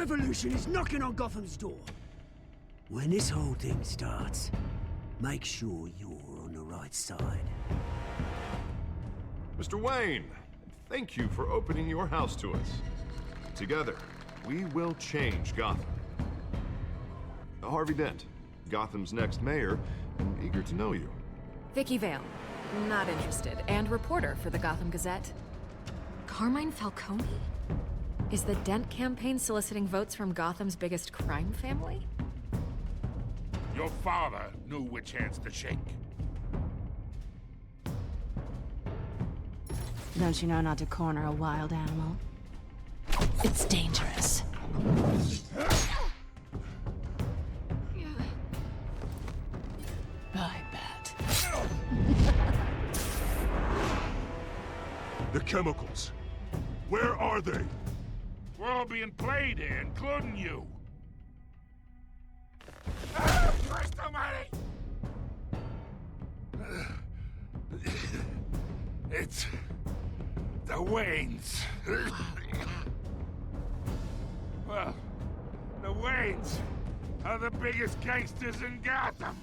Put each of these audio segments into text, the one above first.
revolution is knocking on Gotham's door. When this whole thing starts, make sure you're on the right side. Mr. Wayne, thank you for opening your house to us. Together, we will change Gotham. Harvey Dent, Gotham's next mayor, and eager to know you. Vicky Vale, not interested, and reporter for the Gotham Gazette. Carmine Falcone? Is the Dent campaign soliciting votes from Gotham's biggest crime family? Your father knew which hands to shake. Don't you know not to corner a wild animal? It's dangerous. I bet. The chemicals. Where are they? We're all being played here, including you. Christ almighty! It's the Waynes. Well, the Waynes are the biggest gangsters in Gotham.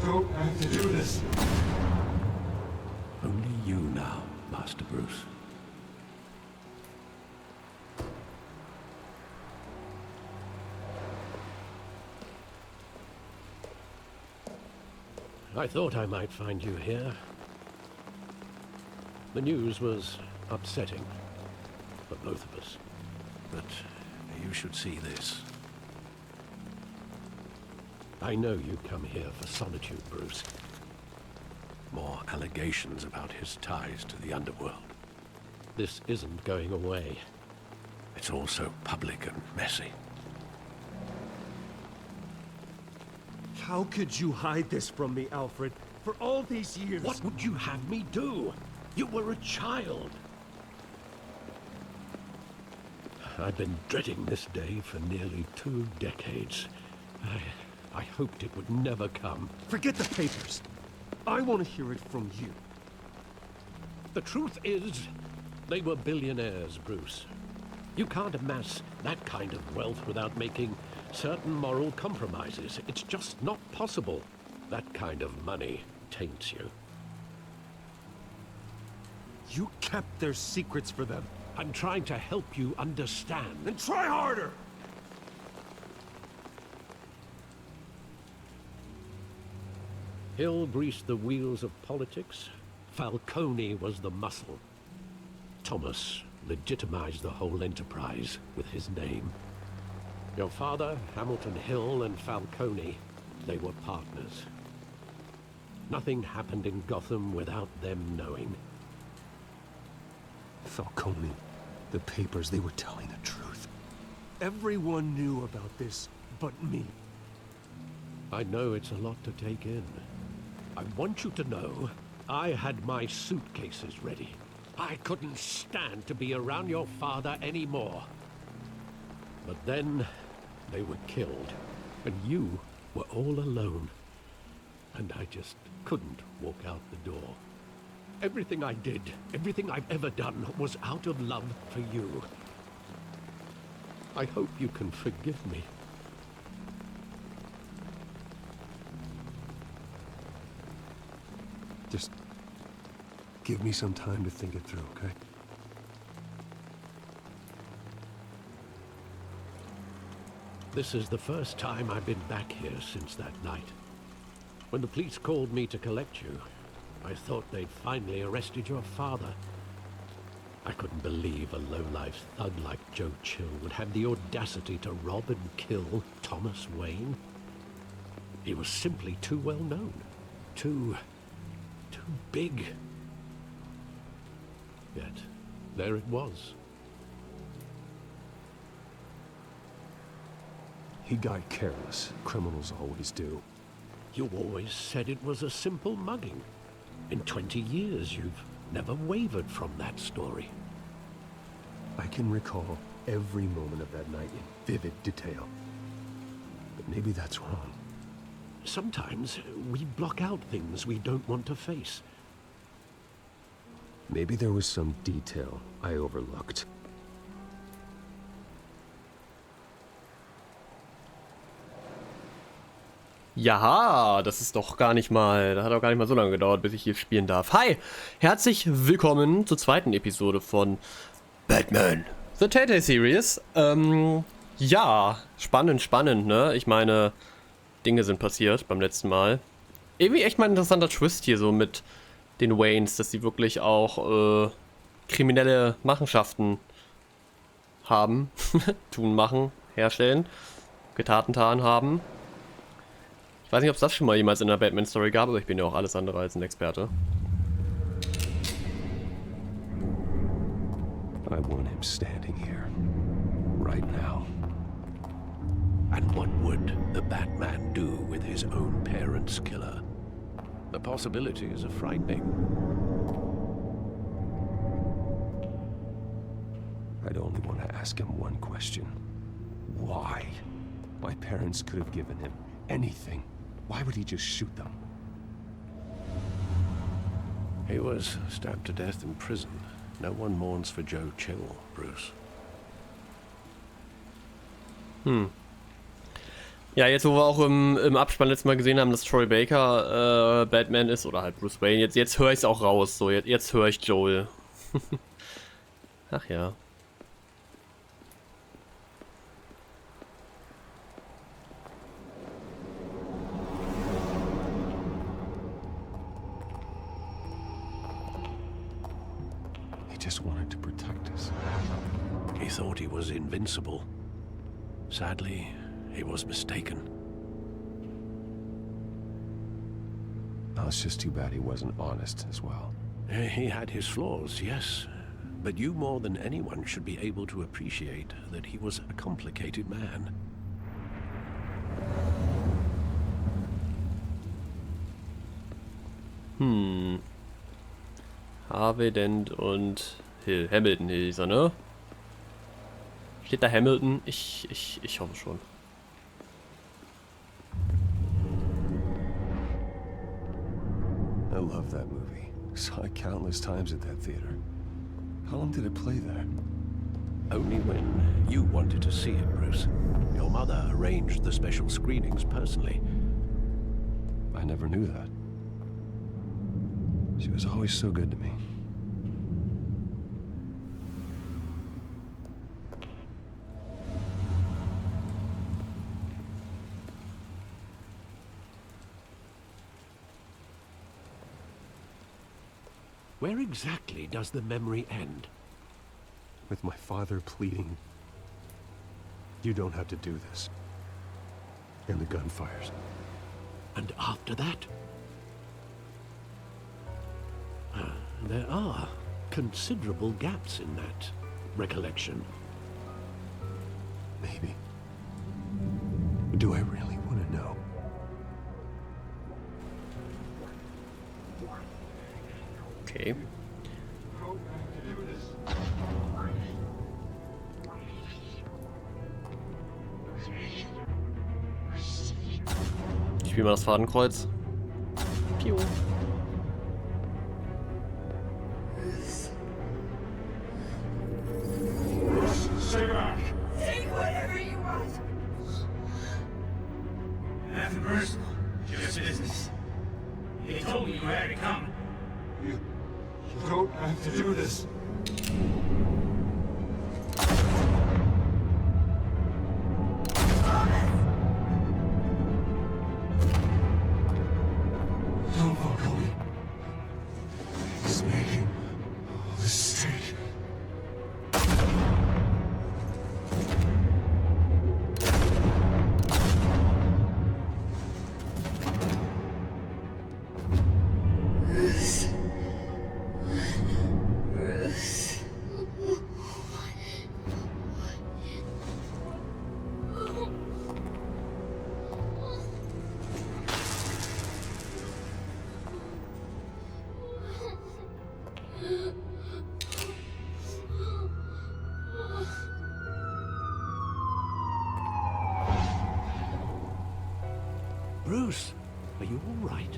Don't have to do this. Only you now, Master Bruce. I thought I might find you here. The news was upsetting for both of us. But you should see this. I know you come here for solitude, Bruce. More allegations about his ties to the underworld. This isn't going away. It's all so public and messy. How could you hide this from me, Alfred? For all these years... What would you have me do? You were a child. I've been dreading this day for nearly 2 decades. I hoped it would never come. Forget the papers. I want to hear it from you. The truth is, they were billionaires, Bruce. You can't amass that kind of wealth without making certain moral compromises. It's just not possible. That kind of money taints you. You kept their secrets for them. I'm trying to help you understand. Then try harder! Hill greased the wheels of politics. Falcone was the muscle. Thomas legitimized the whole enterprise with his name. Your father, Hamilton Hill, and Falcone, they were partners. Nothing happened in Gotham without them knowing. Falcone, the papers, they were telling the truth. Everyone knew about this but me. I know it's a lot to take in. I want you to know, I had my suitcases ready. I couldn't stand to be around your father anymore. But then, they were killed, and you were all alone. And I just couldn't walk out the door. Everything I did, everything I've ever done, was out of love for you. I hope you can forgive me. Just give me some time to think it through, okay? This is the first time I've been back here since that night. When the police called me to collect you, I thought they'd finally arrested your father. I couldn't believe a low-life thug like Joe Chill would have the audacity to rob and kill Thomas Wayne. He was simply too well known. Too big. Yet, there it was. He got careless. Criminals always do. You always said it was a simple mugging. In 20 years, you've never wavered from that story. I can recall every moment of that night in vivid detail. But maybe that's wrong. Sometimes we block out things we don't want to face. Maybe there was some detail I overlooked. Ja, das ist doch gar nicht mal, das hat auch gar nicht mal so lange gedauert, bis ich hier spielen darf. Hi, herzlich willkommen zur zweiten Episode von Batman, The Telltale Series. Ja, spannend, ne? Ich meine, Dinge sind passiert beim letzten Mal. Irgendwie echt mal ein interessanter Twist hier so mit den Waynes, dass sie wirklich auch kriminelle Machenschaften haben, tun, machen, herstellen, getan haben. Ich weiß nicht, ob es das schon mal jemals in der Batman-Story gab, aber ich bin ja auch alles andere als ein Experte. I want him standing here, right now. And what would the Batman do with his own parents' killer? The possibilities are frightening. I'd only want to ask him one question. Why? My parents could have given him anything. Why would he just shoot them? He was stabbed to death in prison. No one mourns for Joe Chill, Bruce. Ja, jetzt wo wir auch im Abspann letztes Mal gesehen haben, dass Troy Baker Batman ist, oder halt Bruce Wayne, jetzt höre ich es auch raus, so, jetzt höre ich Joel. Ach ja. He just wanted to protect us. He thought he was invincible. Sadly, he was mistaken. Oh, it's just too bad he wasn't honest as well. He had his flaws, yes. But you more than anyone should be able to appreciate that he was a complicated man. Harvey Dent und Hill. Hamilton hieß er, ne? Steht da Hamilton? Ich hoffe schon. I love that movie. Saw it countless times at that theater. How long did it play there? Only when you wanted to see it, Bruce. Your mother arranged the special screenings personally. I never knew that. She was always so good to me. Where exactly does the memory end? With my father pleading, "You don't have to do this." And the gunfires. And after that? There are considerable gaps in that recollection. Maybe. Do I really want to know? Okay. Ich spiele mal das Fadenkreuz. Piu. Stay back! Take whatever you want. Nothing personal, just business. They told me you had to come. You don't have to do this. Bruce, are you all right?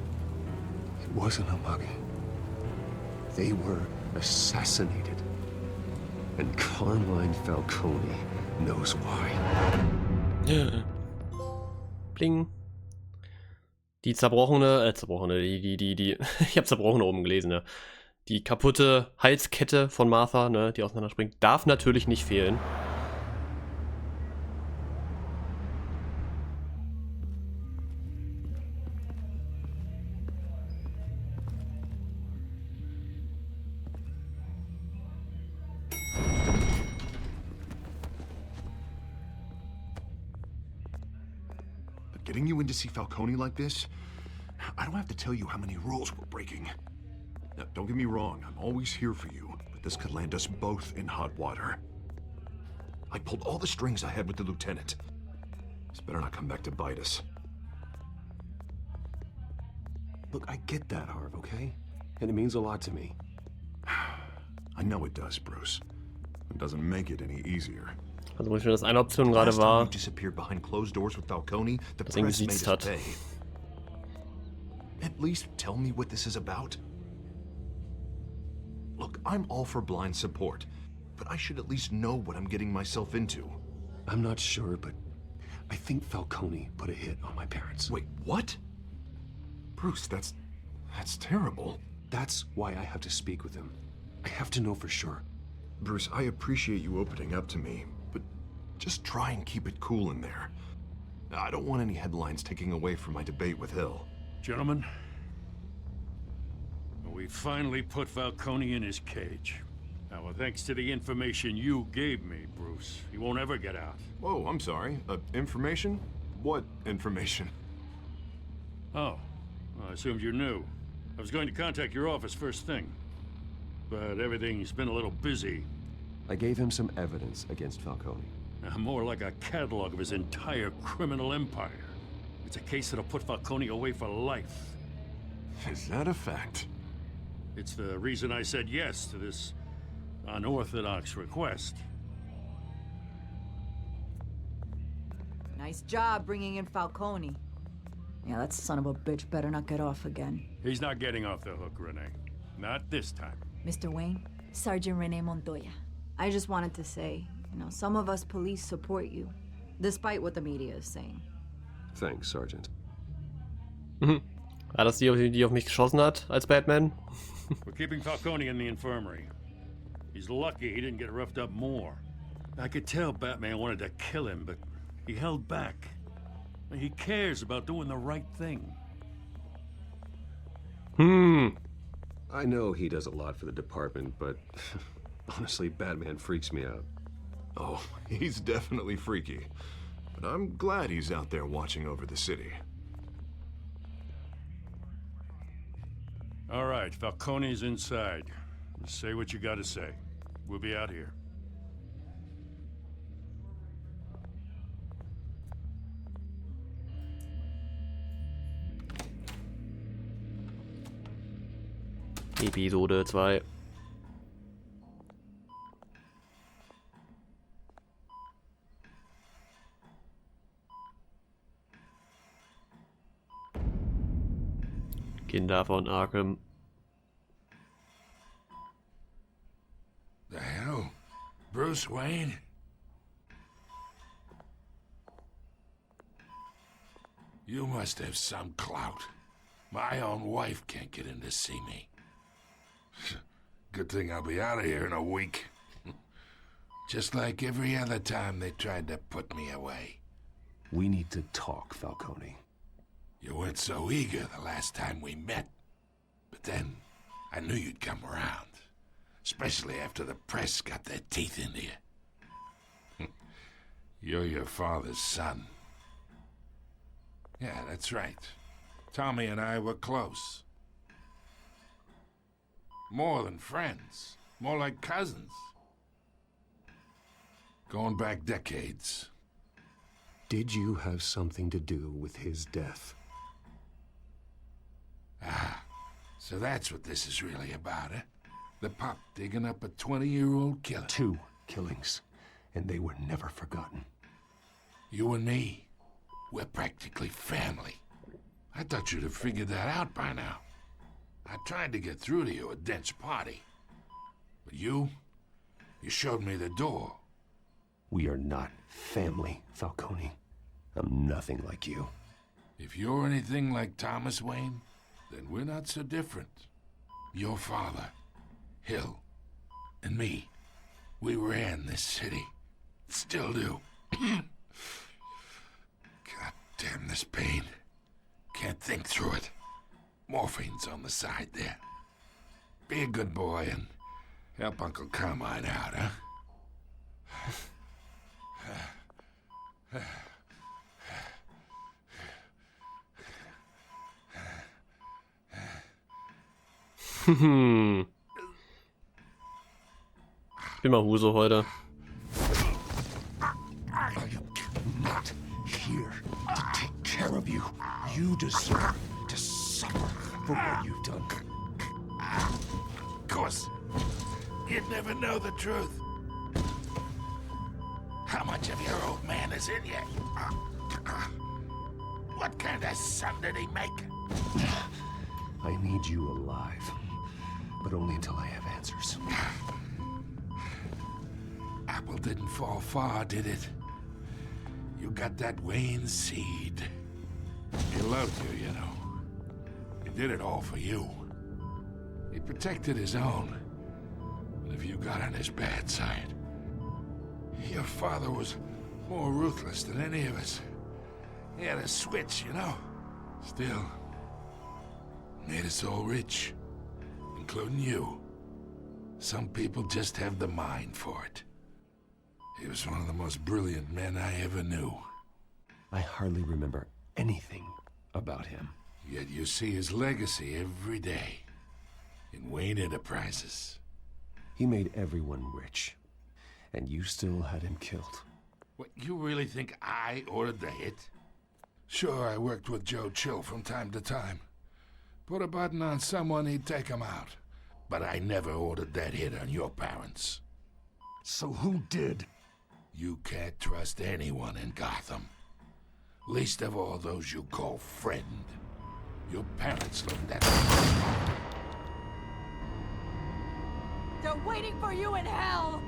It wasn't a mugging. They were assassinated. And Carmine Falcone knows why. Bling. Die zerbrochene, ich habe zerbrochene oben gelesen, ne? Die kaputte Halskette von Martha, ne, die auseinanderspringt, darf natürlich nicht fehlen. Getting you in to see Falcone like this? I don't have to tell you how many rules we're breaking. Now, don't get me wrong, I'm always here for you, but this could land us both in hot water. I pulled all the strings I had with the lieutenant. This better not come back to bite us. Look, I get that, Harv, okay? And it means a lot to me. I know it does, Bruce. It doesn't make it any easier. Also, wo ich mir das eine Option gerade war, dass ihn gesiezt hat. At least tell me what this is about. Look, I'm all for blind support, but I should at least know what I'm getting myself into. I'm not sure, but I think Falcone put a hit on my parents. Wait, what? Bruce, that's terrible. That's why I have to speak with him. I have to know for sure. Bruce, I appreciate you opening up to me, but just try and keep it cool in there. I don't want any headlines taking away from my debate with Hill. Gentlemen, we finally put Falcone in his cage. Now, thanks to the information you gave me, Bruce, he won't ever get out. Whoa, I'm sorry. Information? What information? Oh, well, I assumed you knew. I was going to contact your office first thing, but everything's been a little busy. I gave him some evidence against Falcone. More like a catalog of his entire criminal empire. It's a case that'll put Falcone away for life. Is that a fact? It's the reason I said yes to this unorthodox request. Nice job bringing in Falcone. Yeah, that son of a bitch better not get off again. He's not getting off the hook, Renee. Not this time. Mr. Wayne, Sergeant Renee Montoya. I just wanted to say, you know, some of us police support you, despite what the media is saying. Thanks, Sergeant. War das die auf mich geschossen hat als Batman? We're keeping Falcone in the infirmary. He's lucky he didn't get roughed up more. I could tell Batman wanted to kill him, but he held back. He cares about doing the right thing. I know he does a lot for the department, but honestly, Batman freaks me out. Oh, he's definitely freaky. But I'm glad he's out there watching over the city. All right, Falcone's inside. Say what you gotta say. We'll be out here. Episode 2. Kinder von Arkham. The hell? Bruce Wayne? You must have some clout. My own wife can't get in to see me. Good thing I'll be out of here in a week. Just like every other time they tried to put me away. We need to talk, Falcone. You weren't so eager the last time we met. But then, I knew you'd come around. Especially after the press got their teeth into you. You're your father's son. Yeah, that's right. Tommy and I were close. More than friends. More like cousins. Going back decades. Did you have something to do with his death? Ah, so that's what this is really about, eh? The pup digging up a 20-year-old killer. 2 killings, and they were never forgotten. You and me, we're practically family. I thought you'd have figured that out by now. I tried to get through to you, a dense party. But you showed me the door. We are not family, Falcone. I'm nothing like you. If you're anything like Thomas Wayne, then we're not so different. Your father, Hill, and me, we ran this city. Still do. God damn this pain. Can't think through it. Morphine's on the side there. Be a good boy and help Uncle Carmine out, huh? Ich bin mal Huse heute. I am not here to take care of you. You deserve to suffer for what you've done. Of course, you'd never know the truth. How much of your old man is in you? What kind of son did he make? I need you alive, but only until I have answers. Apple didn't fall far, did it? You got that Wayne seed. He loved you, you know. He did it all for you. He protected his own. And if you got on his bad side, your father was more ruthless than any of us. He had a switch, you know. Still, made us all rich, including you. Some people just have the mind for it. He was one of the most brilliant men I ever knew. I hardly remember anything about him. Yet you see his legacy every day in Wayne Enterprises. He made everyone rich, and you still had him killed. What, you really think I ordered the hit? Sure, I worked with Joe Chill from time to time. Put a button on someone, he'd take him out. But I never ordered that hit on your parents. So who did? You can't trust anyone in Gotham. Least of all those you call friend. Your parents learned that. They're waiting for you in hell!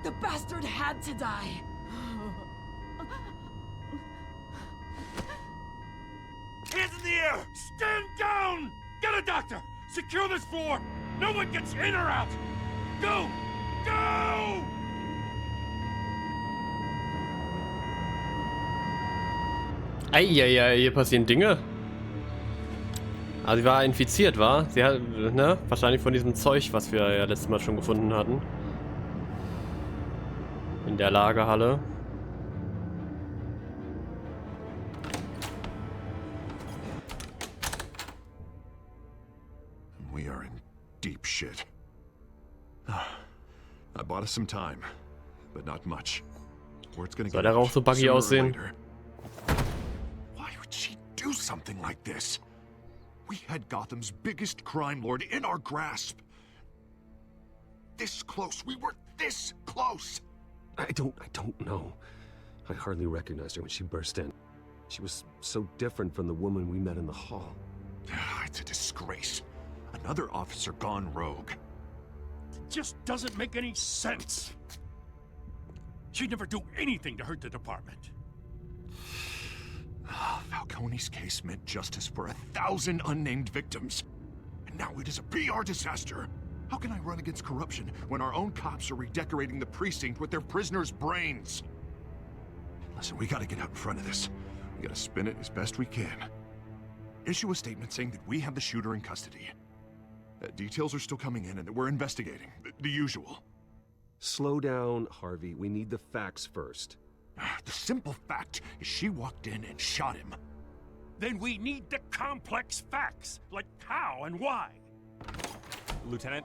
The bastard had to die. Hands in the air! Stand down! Get a doctor! Secure this floor! No one gets in or out! Go! Go! Eieiei, hier passieren Dinge. Ah, sie war infiziert, war? Sie hat, ne? Wahrscheinlich von diesem Zeug, was wir ja letztes Mal schon gefunden hatten. In der Lagerhalle. We are in deep shit. I bought us some time, but not much. Word's gonna Soll der Rauch so buggy aussehen? Why would she do something like this? We had Gotham's biggest crime lord in our grasp. This close. We were this close. I don't know. I hardly recognized her when she burst in. She was so different from the woman we met in the hall. It's a disgrace. Another officer gone rogue. It just doesn't make any sense. She'd never do anything to hurt the department. Falcone's case meant justice for 1,000 unnamed victims. And now it is a PR disaster. How can I run against corruption when our own cops are redecorating the precinct with their prisoners' brains? Listen, we gotta get out in front of this. We gotta spin it as best we can. Issue a statement saying that we have the shooter in custody. Details are still coming in and that we're investigating. The usual. Slow down, Harvey. We need the facts first. The simple fact is she walked in and shot him. Then we need the complex facts, like how and why. Lieutenant,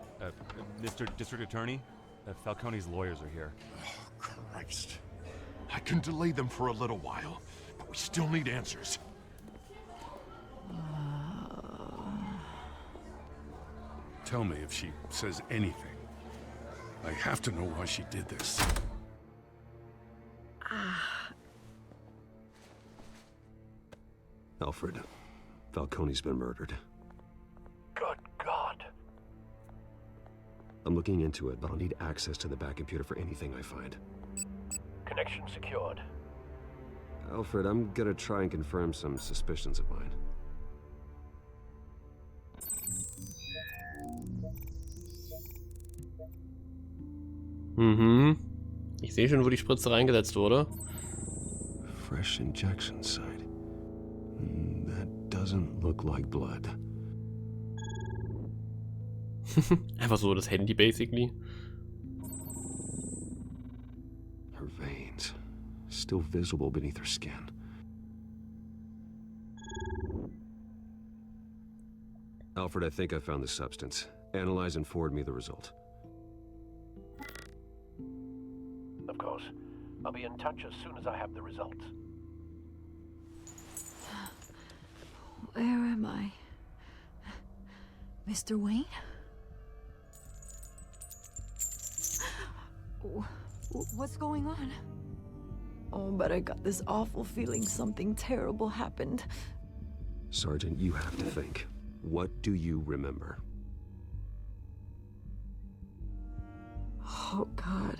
Mr. District Attorney, Falcone's lawyers are here. Oh, Christ. I can delay them for a little while, but we still need answers. Tell me if she says anything. I have to know why she did this. Alfred, Falcone's been murdered. Good God. I'm looking into it, but I'll need access to the back computer for anything I find. Connection secured. Alfred, I'm gonna try and confirm some suspicions of mine. Mhm. Ich sehe schon, wo die Spritze reingesetzt wurde. Fresh injection site. That doesn't look like blood. Einfach so das Handy, basically. Her veins, still visible beneath her skin. Alfred, I think I found the substance. Analyze and forward me the result. Of course. I'll be in touch as soon as I have the results. Where am I? Mr. Wayne? What's going on? Oh, but I got this awful feeling something terrible happened. Sergeant, you have to think. What do you remember? Oh, God.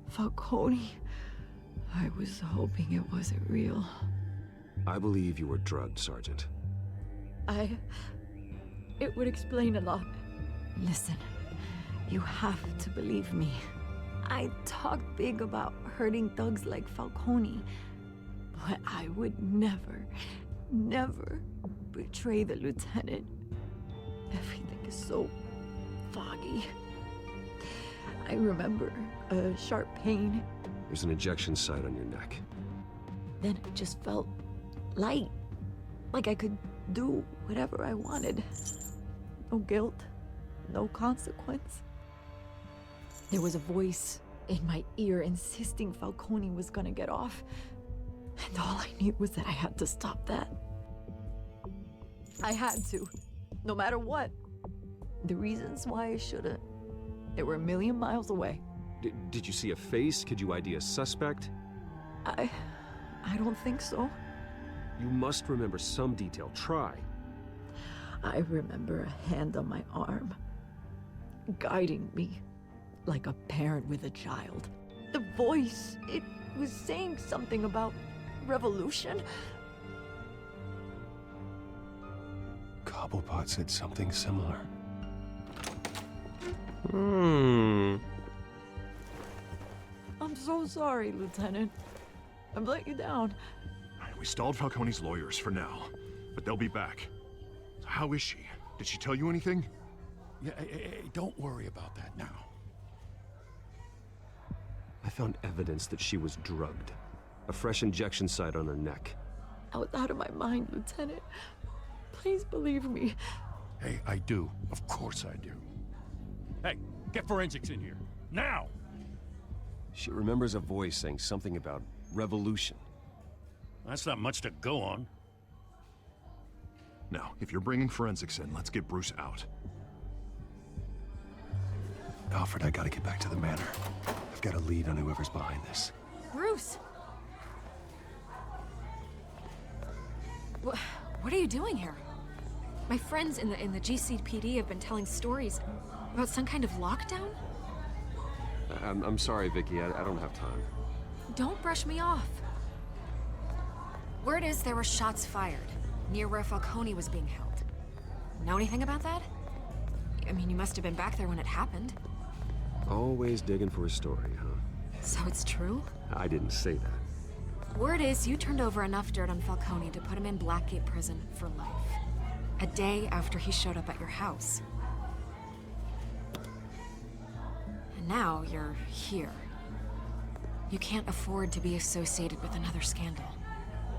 Falcone. I was hoping it wasn't real. I believe you were drugged, Sergeant. It would explain a lot. Listen, you have to believe me. I talk big about hurting thugs like Falcone, but I would never betray the lieutenant. Everything is so foggy. I remember a sharp pain. There's an injection site on your neck. Then it just felt light, like I could do whatever I wanted. No guilt, no consequence. There was a voice in my ear insisting Falcone was gonna get off. And all I knew was that I had to stop that. I had to, no matter what. The reasons why I shouldn't, they were a million miles away. Did you see a face? Could you ID a suspect? I don't think so. You must remember some detail. Try. I remember a hand on my arm, guiding me like a parent with a child. The voice, it was saying something about revolution. Cobblepot said something similar. I'm so sorry, Lieutenant. I've let you down. We stalled Falcone's lawyers for now, but they'll be back. How is she? Did she tell you anything? Yeah, hey, don't worry about that now. I found evidence that she was drugged. A fresh injection site on her neck. I was out of my mind, Lieutenant. Please believe me. Hey, I do. Of course I do. Hey, get forensics in here. Now! She remembers a voice saying something about revolution. That's not much to go on. Now, if you're bringing forensics in, let's get Bruce out. Alfred, I gotta get back to the manor. I've got a lead on whoever's behind this. Bruce! What are you doing here? My friends in the GCPD have been telling stories about some kind of lockdown? I'm sorry, Vicky. I don't have time. Don't brush me off. Word is there were shots fired near where Falcone was being held. Know anything about that? I mean, you must have been back there when it happened. Always digging for a story, huh? So it's true? I didn't say that. Word is you turned over enough dirt on Falcone to put him in Blackgate Prison for life. A day after he showed up at your house. And now you're here. You can't afford to be associated with another scandal.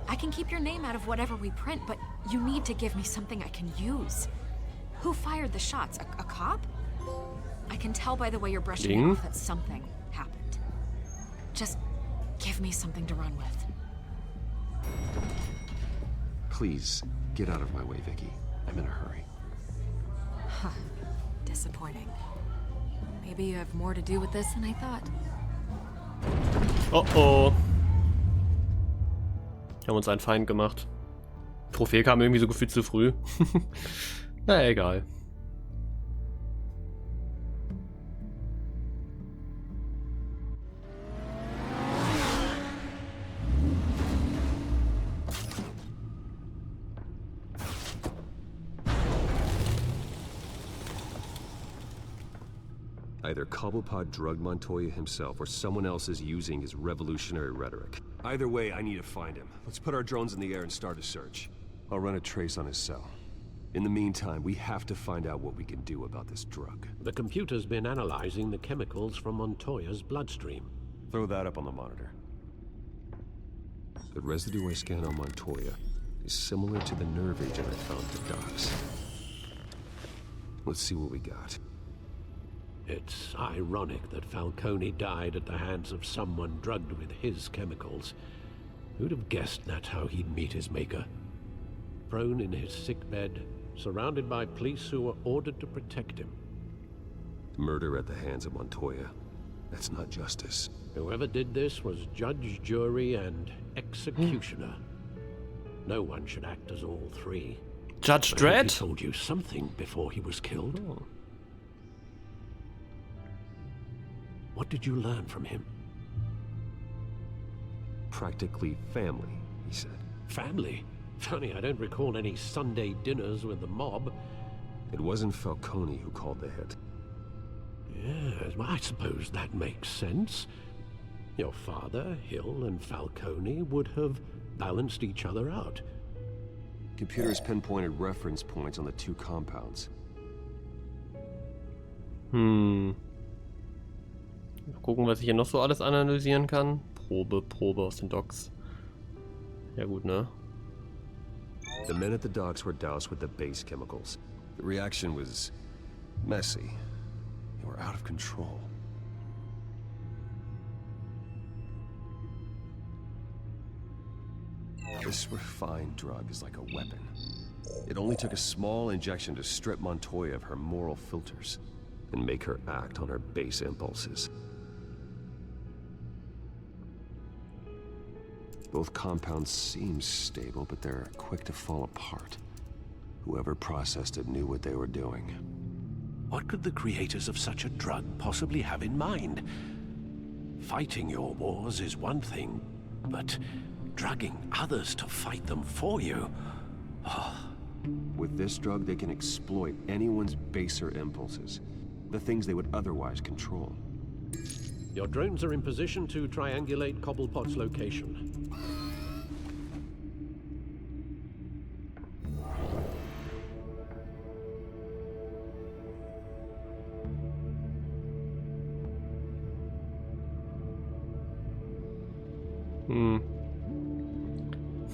I can keep your name out of whatever we print, but you need to give me something I can use. Who fired the shots? A cop? I can tell by the way you're brushing me off that something happened. Just give me something to run with. Please, get out of my way, Vicky. I'm in a hurry. Huh. Disappointing. Maybe you have more to do with this than I thought. Oh oh. Wir haben uns einen Feind gemacht. Trophäe kam irgendwie so gefühlt zu früh. Na, egal. Either Cobblepot drugged Montoya himself or someone else is using his revolutionary rhetoric. Either way, I need to find him. Let's put our drones in the air and start a search. I'll run a trace on his cell. In the meantime, we have to find out what we can do about this drug. The computer's been analyzing the chemicals from Montoya's bloodstream. Throw that up on the monitor. The residue I scanned on Montoya is similar to the nerve agent I found at the docks. Let's see what we got. It's ironic that Falcone died at the hands of someone drugged with his chemicals. Who'd have guessed that's how he'd meet his maker? Prone in his sickbed, surrounded by police who were ordered to protect him. Murder at the hands of Montoya. That's not justice. Whoever did this was judge, jury, and executioner. No one should act as all three. Judge But I hope Dredd? he told you something before he was killed. Oh. What did you learn from him? Practically family, he said. Family? Funny, I don't recall any Sunday dinners with the mob. It wasn't Falcone who called the hit. Yes, well, I suppose that makes sense. Your father, Hill, and Falcone would have balanced each other out. Computers pinpointed reference points on the two compounds. Gucken, was ich hier noch so alles analysieren kann. Probe aus den Docs. Ja gut, ne? The men at the docks were doused with the base chemicals. The reaction was messy. They were out of control. This refined drug is like a weapon. It only took a small injection to strip Montoya of her moral filters and make her act on her base impulses. Both compounds seem stable, but they're quick to fall apart. Whoever processed it knew what they were doing. What could the creators of such a drug possibly have in mind? Fighting your wars is one thing, but drugging others to fight them for you? With this drug, they can exploit anyone's baser impulses, the things they would otherwise control. Your drones are in position to triangulate Cobblepot's location.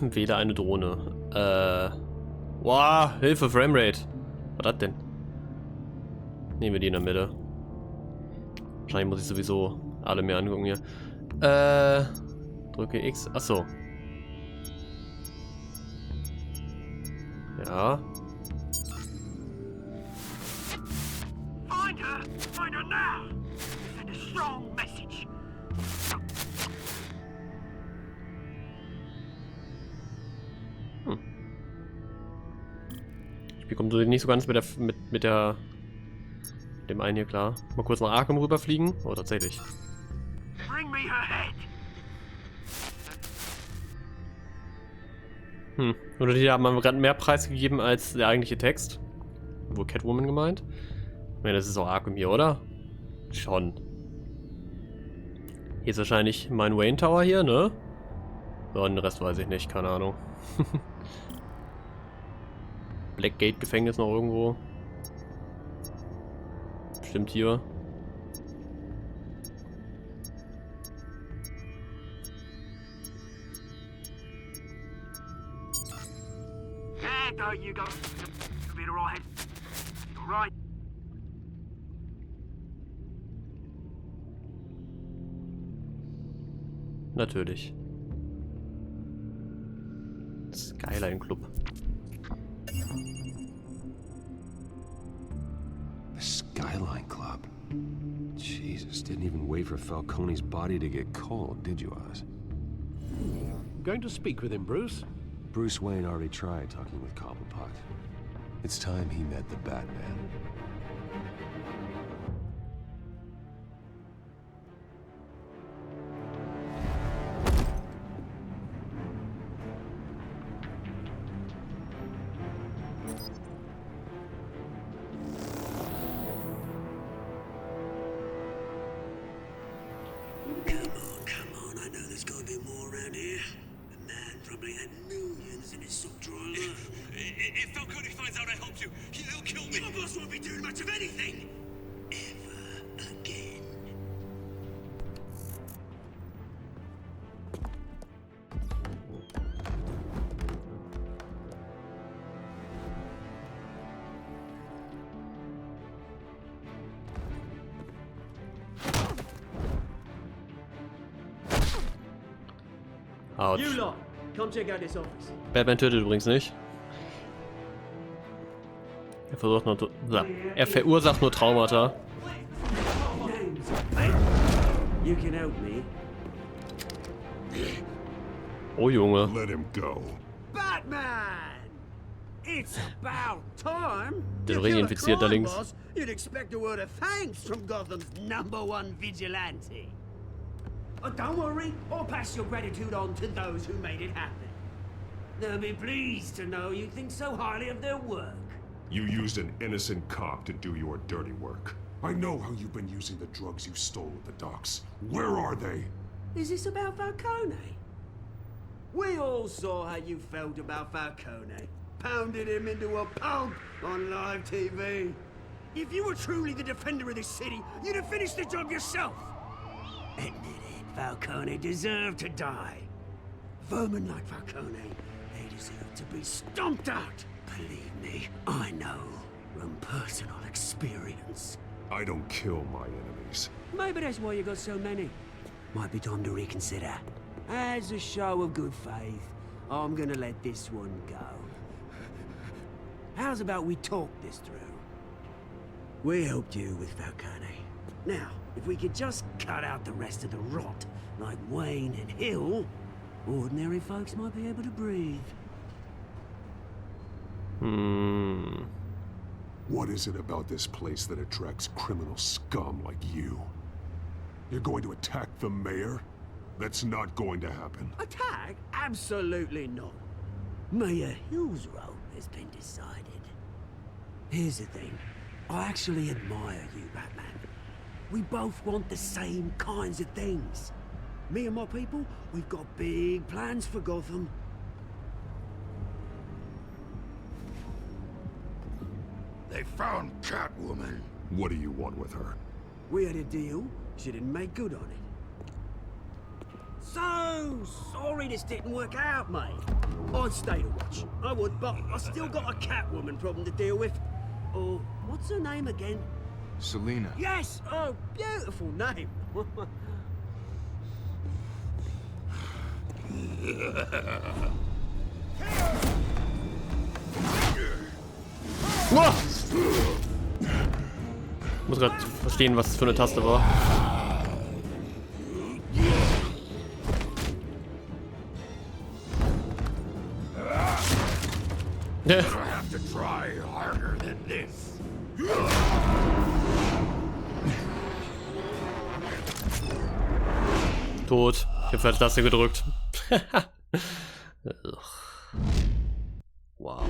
Wähle eine Drohne. Wow, Hilfe, Framerate. Was das denn? Nehmen wir die in der Mitte. Wahrscheinlich muss ich sowieso alle mir angucken hier. Drücke X. Achso. Ja. Find her now. Send a strong message. Ich komme so nicht so ganz mit dem einen hier klar. Mal kurz nach Arkham rüberfliegen. Oh, tatsächlich. Bring me her head. Oder die haben gerade mehr Preis gegeben als der eigentliche Text. Wo Catwoman gemeint? Ich meine, das ist auch Arkham hier, oder? Schon. Hier ist wahrscheinlich mein Wayne Tower hier, ne? So, den Rest weiß ich nicht, keine Ahnung. Blackgate Gefängnis noch irgendwo. Bestimmt hier. There you go. Be the right head. Right. Natürlich. Skyline Club. The Skyline Club. Jesus, didn't even wait for Falcone's body to get cold, did you, Oz? Going to speak with him, Bruce? Bruce Wayne already tried talking with Cobblepot. It's time he met the Batman. Come on, I know there's gotta be more around here. The man probably had millions in his sock drawer. If Falcone finds out I helped you, he'll kill me. Your boss won't be doing much of anything. Ever again. Autsch. You lot, come check out this office. Batman tötet übrigens nicht. Er verursacht nur Traumata. You can help me. Oh Junge. Let him go. Batman! It's about time. Den Ring infiziert da links. Boss, you'd expect a word of thanks from Gotham's #1 vigilante. Oh, don't worry, I'll pass your gratitude on to those who made it happen. They'll be pleased to know you think so highly of their work. You used an innocent cop to do your dirty work. I know how you've been using the drugs you stole at the docks. Where are they? Is this about Falcone? We all saw how you felt about Falcone. Pounded him into a pulp on live TV. If you were truly the defender of this city, you'd have finished the job yourself. Admit it, Falcone deserved to die. Vermin like Falcone, they deserve to be stomped out. Believe me, I know from personal experience. I don't kill my enemies. Maybe that's why you got so many. Might be time to reconsider. As a show of good faith, I'm gonna let this one go. How's about we talk this through? We helped you with Falcone. Now, if we could just cut out the rest of the rot, like Wayne and Hill, ordinary folks might be able to breathe. What is it about this place that attracts criminal scum like you? You're going to attack the mayor? That's not going to happen. Attack? Absolutely not. Mayor Hill's role has been decided. Here's the thing. I actually admire you, Batman. We both want the same kinds of things. Me and my people, we've got big plans for Gotham. They found Catwoman. What do you want with her? We had a deal. She didn't make good on it. So sorry this didn't work out, mate. I'd stay to watch. I would, but I still got a Catwoman problem to deal with. Oh, what's her name again? Selina. Yes! Oh, beautiful name. Ich muss gerade verstehen, was das für eine Taste war. Ja. Tot. Ich habe falsche Taste gedrückt. Wow.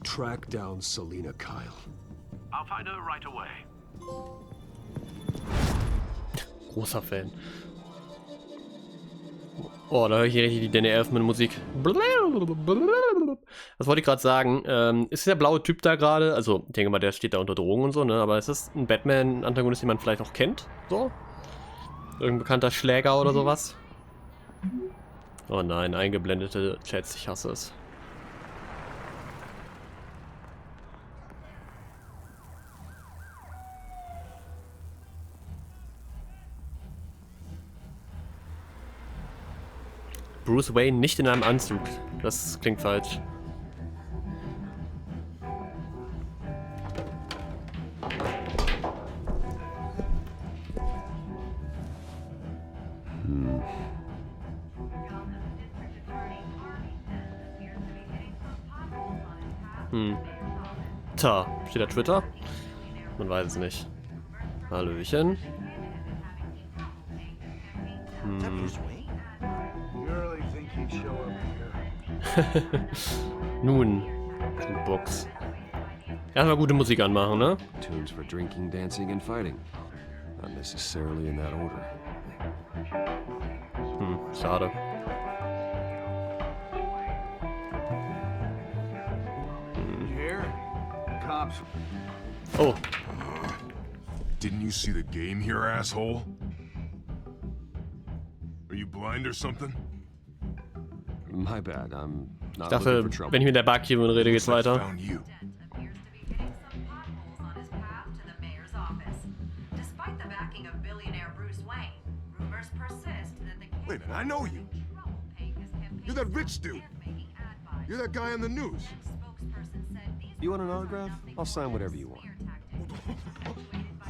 Track down Selina Kyle. I'll find her right away. Großer Fan. Oh, da höre ich hier richtig die Danny Elfman-Musik. Was wollte ich gerade sagen? Ist der blaue Typ da gerade? Also, ich denke mal, der steht da unter Drogen und so, ne? Aber ist das ein Batman-Antagonist, den man vielleicht auch kennt? So? Irgendein bekannter Schläger oder sowas? Oh nein, eingeblendete Chats, ich hasse es. Bruce Wayne nicht in einem Anzug. Das klingt falsch. Tja, steht da Twitter? Man weiß es nicht. Hallöchen. Nun, die Box. Erstmal gute Musik anmachen, ne? Tunes for drinking, dancing and fighting. Not necessarily in that order. Schade. Oh. Didn't you see the game here, asshole? Are you blind or something? My bad, I'm Ich not dachte, looking for trouble. wenn ich mit der Barkeeperin rede, geht's weiter. Found you. Wait a minute, I know you. You're that rich dude. You're that guy on the news. You want an autograph? I'll sign whatever you want.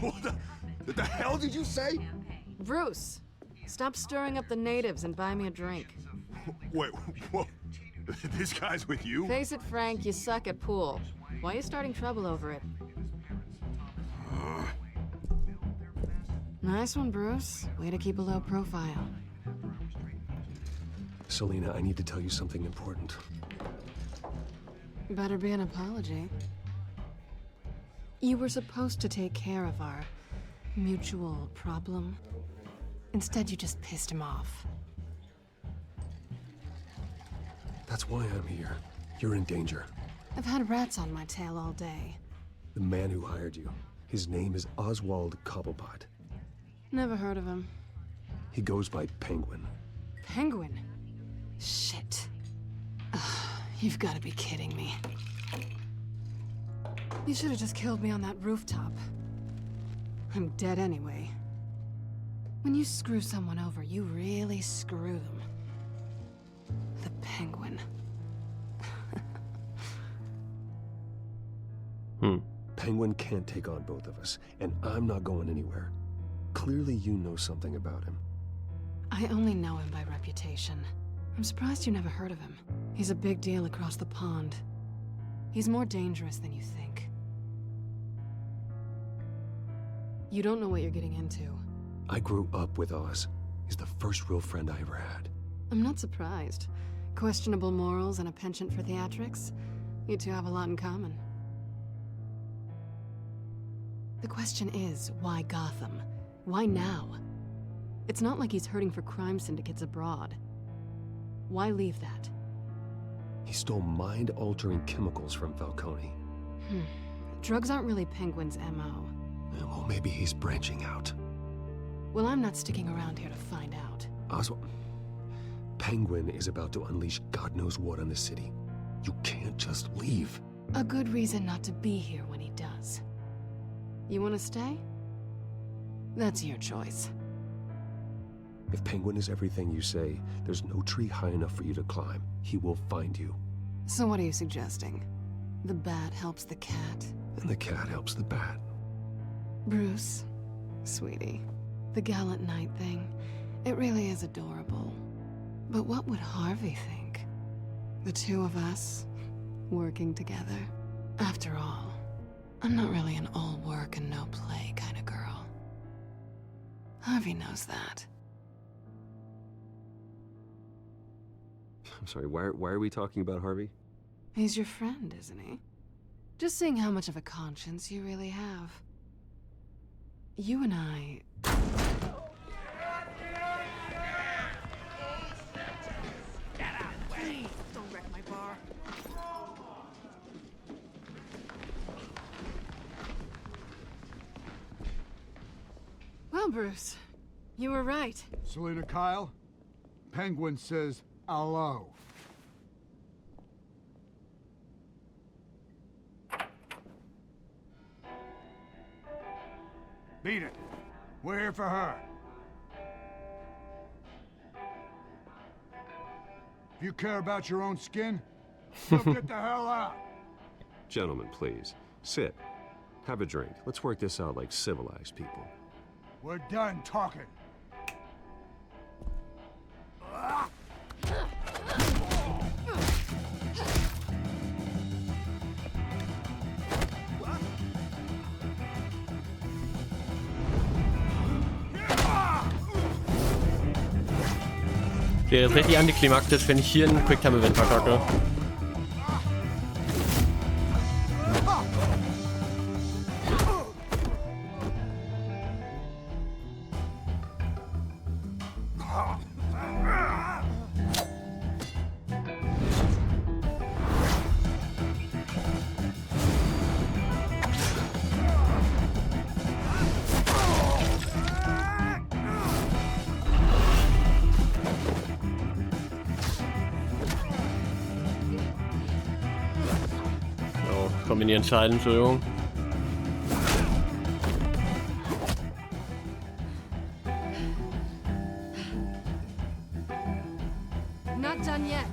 What the hell did you say? Bruce, stop stirring up the natives and buy me a drink. Wait, whoa. This guy's with you? Face it, Frank, you suck at pool. Why are you starting trouble over it? Nice one, Bruce. Way to keep a low profile. Selena, I need to tell you something important. Better be an apology. You were supposed to take care of our mutual problem. Instead, you just pissed him off. That's why I'm here. You're in danger. I've had rats on my tail all day. The man who hired you, his name is Oswald Cobblepot. Never heard of him. He goes by Penguin. Penguin? Shit. Ugh, you've got to be kidding me. You should have just killed me on that rooftop. I'm dead anyway. When you screw someone over, you really screw them. The Penguin. Penguin can't take on both of us, and I'm not going anywhere. Clearly you know something about him. I only know him by reputation. I'm surprised you never heard of him. He's a big deal across the pond. He's more dangerous than you think. You don't know what you're getting into. I grew up with Oz. He's the first real friend I ever had. I'm not surprised. Questionable morals and a penchant for theatrics. You two have a lot in common. The question is, why Gotham? Why now? It's not like he's hurting for crime syndicates abroad. Why leave that? He stole mind-altering chemicals from Falcone. Drugs aren't really Penguin's MO. Well, maybe he's branching out. Well, I'm not sticking around here to find out. Oswald, Penguin is about to unleash God knows what on the city. You can't just leave. A good reason not to be here when he does. You want to stay? That's your choice. If Penguin is everything you say, there's no tree high enough for you to climb. He will find you. So what are you suggesting? The bat helps the cat? And the cat helps the bat. Bruce, sweetie, the gallant knight thing, it really is adorable. But what would Harvey think? The two of us, working together. After all, I'm not really an all work and no play kind of girl. Harvey knows that. I'm sorry, why are we talking about Harvey? He's your friend, isn't he? Just seeing how much of a conscience you really have. You and I... Get out of the way! Don't wreck my bar. Well, Bruce, you were right. Selena Kyle, Penguin says hello. Beat it. We're here for her. If you care about your own skin, you'll get the hell out. Gentlemen, please. Sit. Have a drink. Let's work this out like civilized people. We're done talking. Wäre jetzt richtig antiklimaktisch, wenn ich hier einen Quicktime-Event verkacke. Kombinieren entscheiden, Entschuldigung. Not done yet.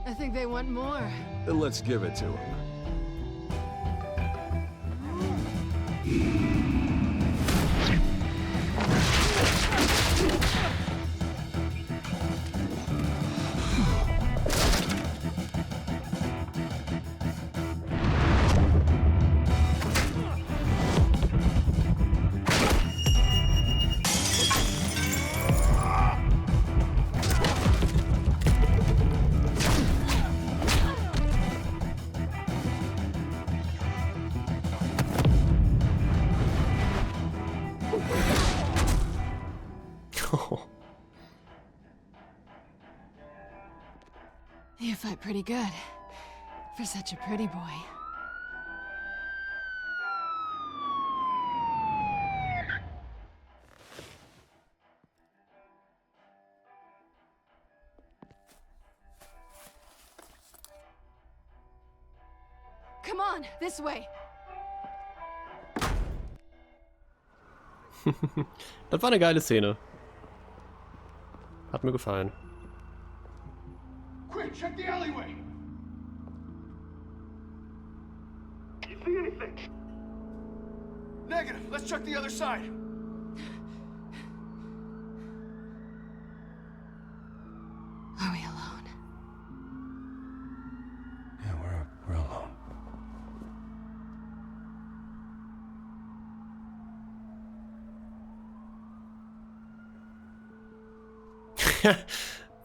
I think they want more. Then let's give it to them. You fight pretty good for such a pretty boy. Come on, this way. Das war eine geile Szene. Hat mir gefallen. Quick, check the alleyway. You see anything? Negative. Let's check the other side. Are we alone? Yeah, we're alone.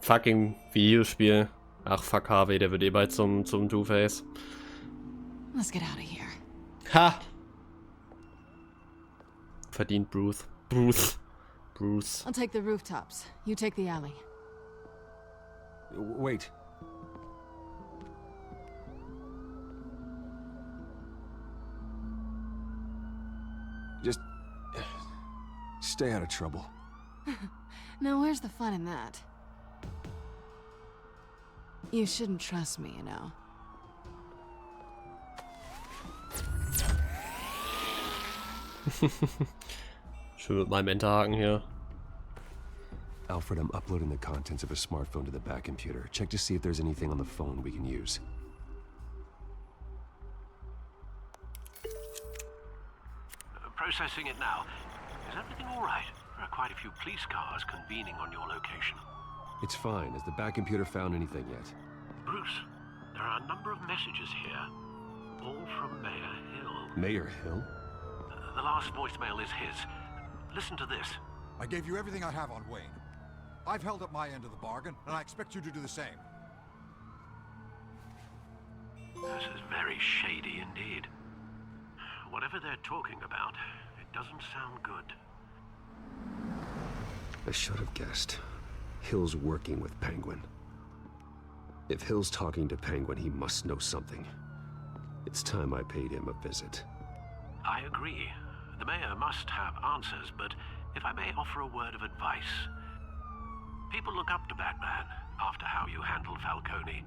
Fucking Videospiel. Ach, fuck Harvey, der wird eh bald zum Two-Face. Let's get out of here. Ha! Verdient Bruce. I'll take the rooftops. You take the alley. Wait. Just stay out of trouble. Now, where's the fun in that? You shouldn't trust me, you know. Schön mit meinem Enterhaken hier. Alfred, I'm uploading the contents of a smartphone to the back computer. Check to see if there's anything on the phone we can use. Processing it now. Is everything all right? There are quite a few police cars convening on your location. It's fine. Has the back computer found anything yet? Bruce, there are a number of messages here. All from Mayor Hill. Mayor Hill? The last voicemail is his. Listen to this. I gave you everything I have on Wayne. I've held up my end of the bargain, and I expect you to do the same. This is very shady indeed. Whatever they're talking about, it doesn't sound good. I should have guessed. Hill's working with Penguin. If Hill's talking to Penguin, he must know something. It's time I paid him a visit. I agree. The mayor must have answers, but if I may offer a word of advice. People look up to Batman after how you handled Falcone.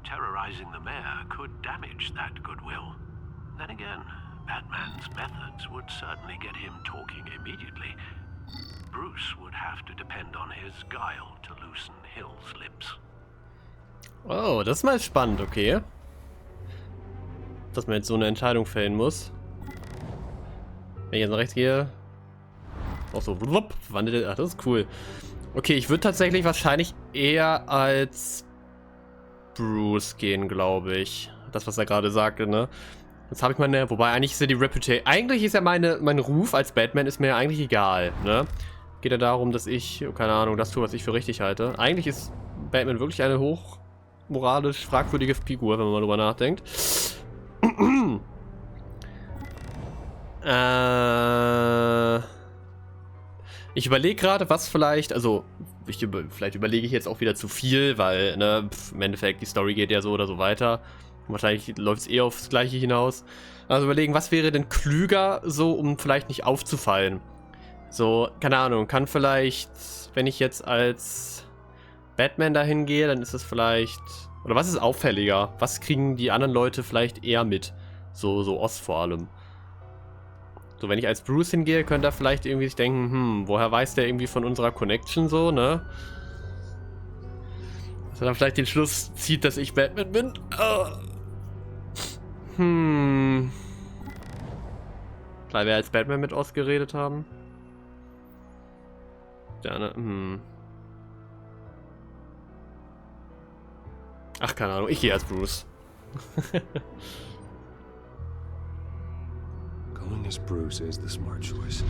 Terrorizing the mayor could damage that goodwill. Then again, Batman's methods would certainly get him talking immediately. Bruce would have to depend on his guile to loosen Hill's lips. Oh, das ist mal spannend, okay. Dass man jetzt so eine Entscheidung fällen muss. Wenn ich jetzt nach rechts gehe. Auch so, wupp, wandelt. Ach, das ist cool. Okay, ich würde tatsächlich wahrscheinlich eher als Bruce gehen, glaube ich. Das, was er gerade sagte, ne? Jetzt habe ich meine, wobei eigentlich ist ja die Reputation, eigentlich ist ja mein Ruf als Batman ist mir ja eigentlich egal, ne? Geht ja darum, dass ich, keine Ahnung, das tue, was ich für richtig halte. Eigentlich ist Batman wirklich eine hochmoralisch fragwürdige Figur, wenn man mal drüber nachdenkt. Ich überlege gerade, was vielleicht, also vielleicht überlege ich jetzt auch wieder zu viel, weil, ne, im Endeffekt die Story geht ja so oder so weiter. Wahrscheinlich läuft es eh aufs Gleiche hinaus. Also überlegen, was wäre denn klüger, so, um vielleicht nicht aufzufallen. So, keine Ahnung, kann vielleicht, wenn ich jetzt als Batman dahin gehe, dann ist es vielleicht, oder was ist auffälliger? Was kriegen die anderen Leute vielleicht eher mit? So Ost vor allem. So, wenn ich als Bruce hingehe, könnte er vielleicht irgendwie sich denken, woher weiß der irgendwie von unserer Connection so, ne? Dass er dann vielleicht den Schluss zieht, dass ich Batman bin. Weil wir als Batman mit Oz geredet haben. Ja, ne? Ach, keine Ahnung, ich gehe als Bruce. Going as Bruce is the smart choice.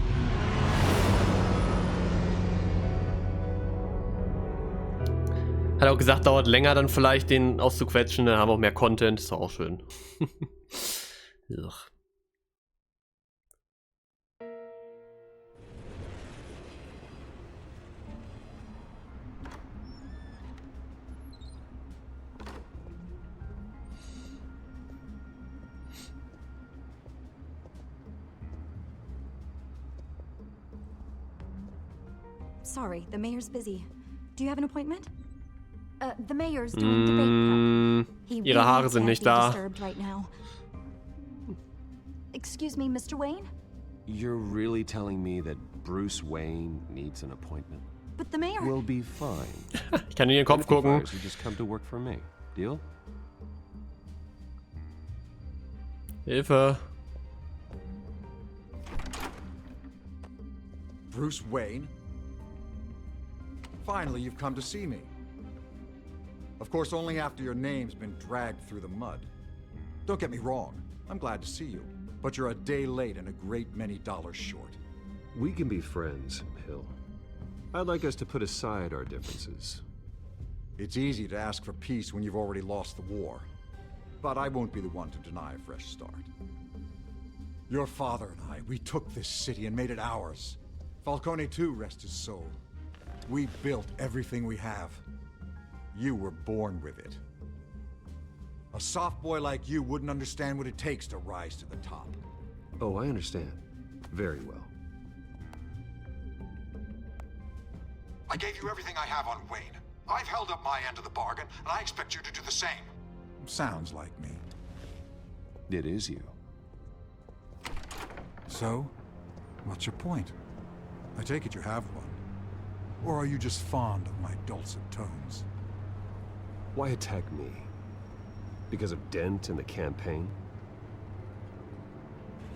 Hat auch gesagt, dauert länger dann vielleicht den auszuquetschen, dann haben wir auch mehr Content, ist doch auch schön. Sorry, the mayor's busy. Do you have an appointment? The mayor's doing debate prep. He Ihre Haare sind nicht da. Right now. Excuse me, Mr. Wayne? You're really telling me that Bruce Wayne needs an appointment? But the mayor... We'll be fine. Ich kann in Ihren Kopf gucken. You just come to work for me. Deal? Hilfe. Bruce Wayne? Finally, you've come to see me. Of course, only after your name's been dragged through the mud. Don't get me wrong, I'm glad to see you, but you're a day late and a great many dollars short. We can be friends, Hill. I'd like us to put aside our differences. It's easy to ask for peace when you've already lost the war. But I won't be the one to deny a fresh start. Your father and I, we took this city and made it ours. Falcone too, rest his soul. We built everything we have. You were born with it. A soft boy like you wouldn't understand what it takes to rise to the top. Oh, I understand. Very well. I gave you everything I have on Wayne. I've held up my end of the bargain, and I expect you to do the same. Sounds like me. It is you. So, what's your point? I take it you have one. Or are you just fond of my dulcet tones? Why attack me? Because of Dent and the campaign?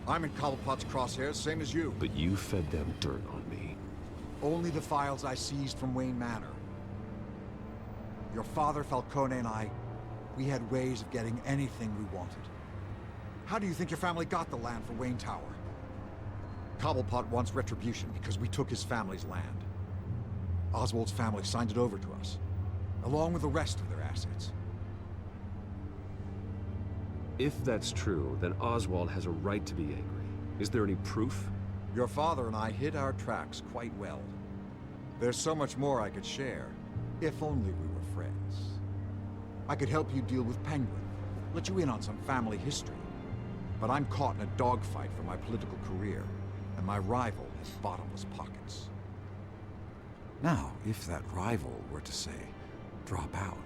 I'm in Cobblepot's crosshairs, same as you. But you fed them dirt on me. Only the files I seized from Wayne Manor. Your father, Falcone, and I, we had ways of getting anything we wanted. How do you think your family got the land for Wayne Tower? Cobblepot wants retribution because we took his family's land. Oswald's family signed it over to us, along with the rest of their assets. If that's true, then Oswald has a right to be angry. Is there any proof? Your father and I hid our tracks quite well. There's so much more I could share, if only we were friends. I could help you deal with Penguin. let you in on some family history. But I'm caught in a dogfight for my political career, and my rival has bottomless pockets. Now, if that rival were to say, drop out,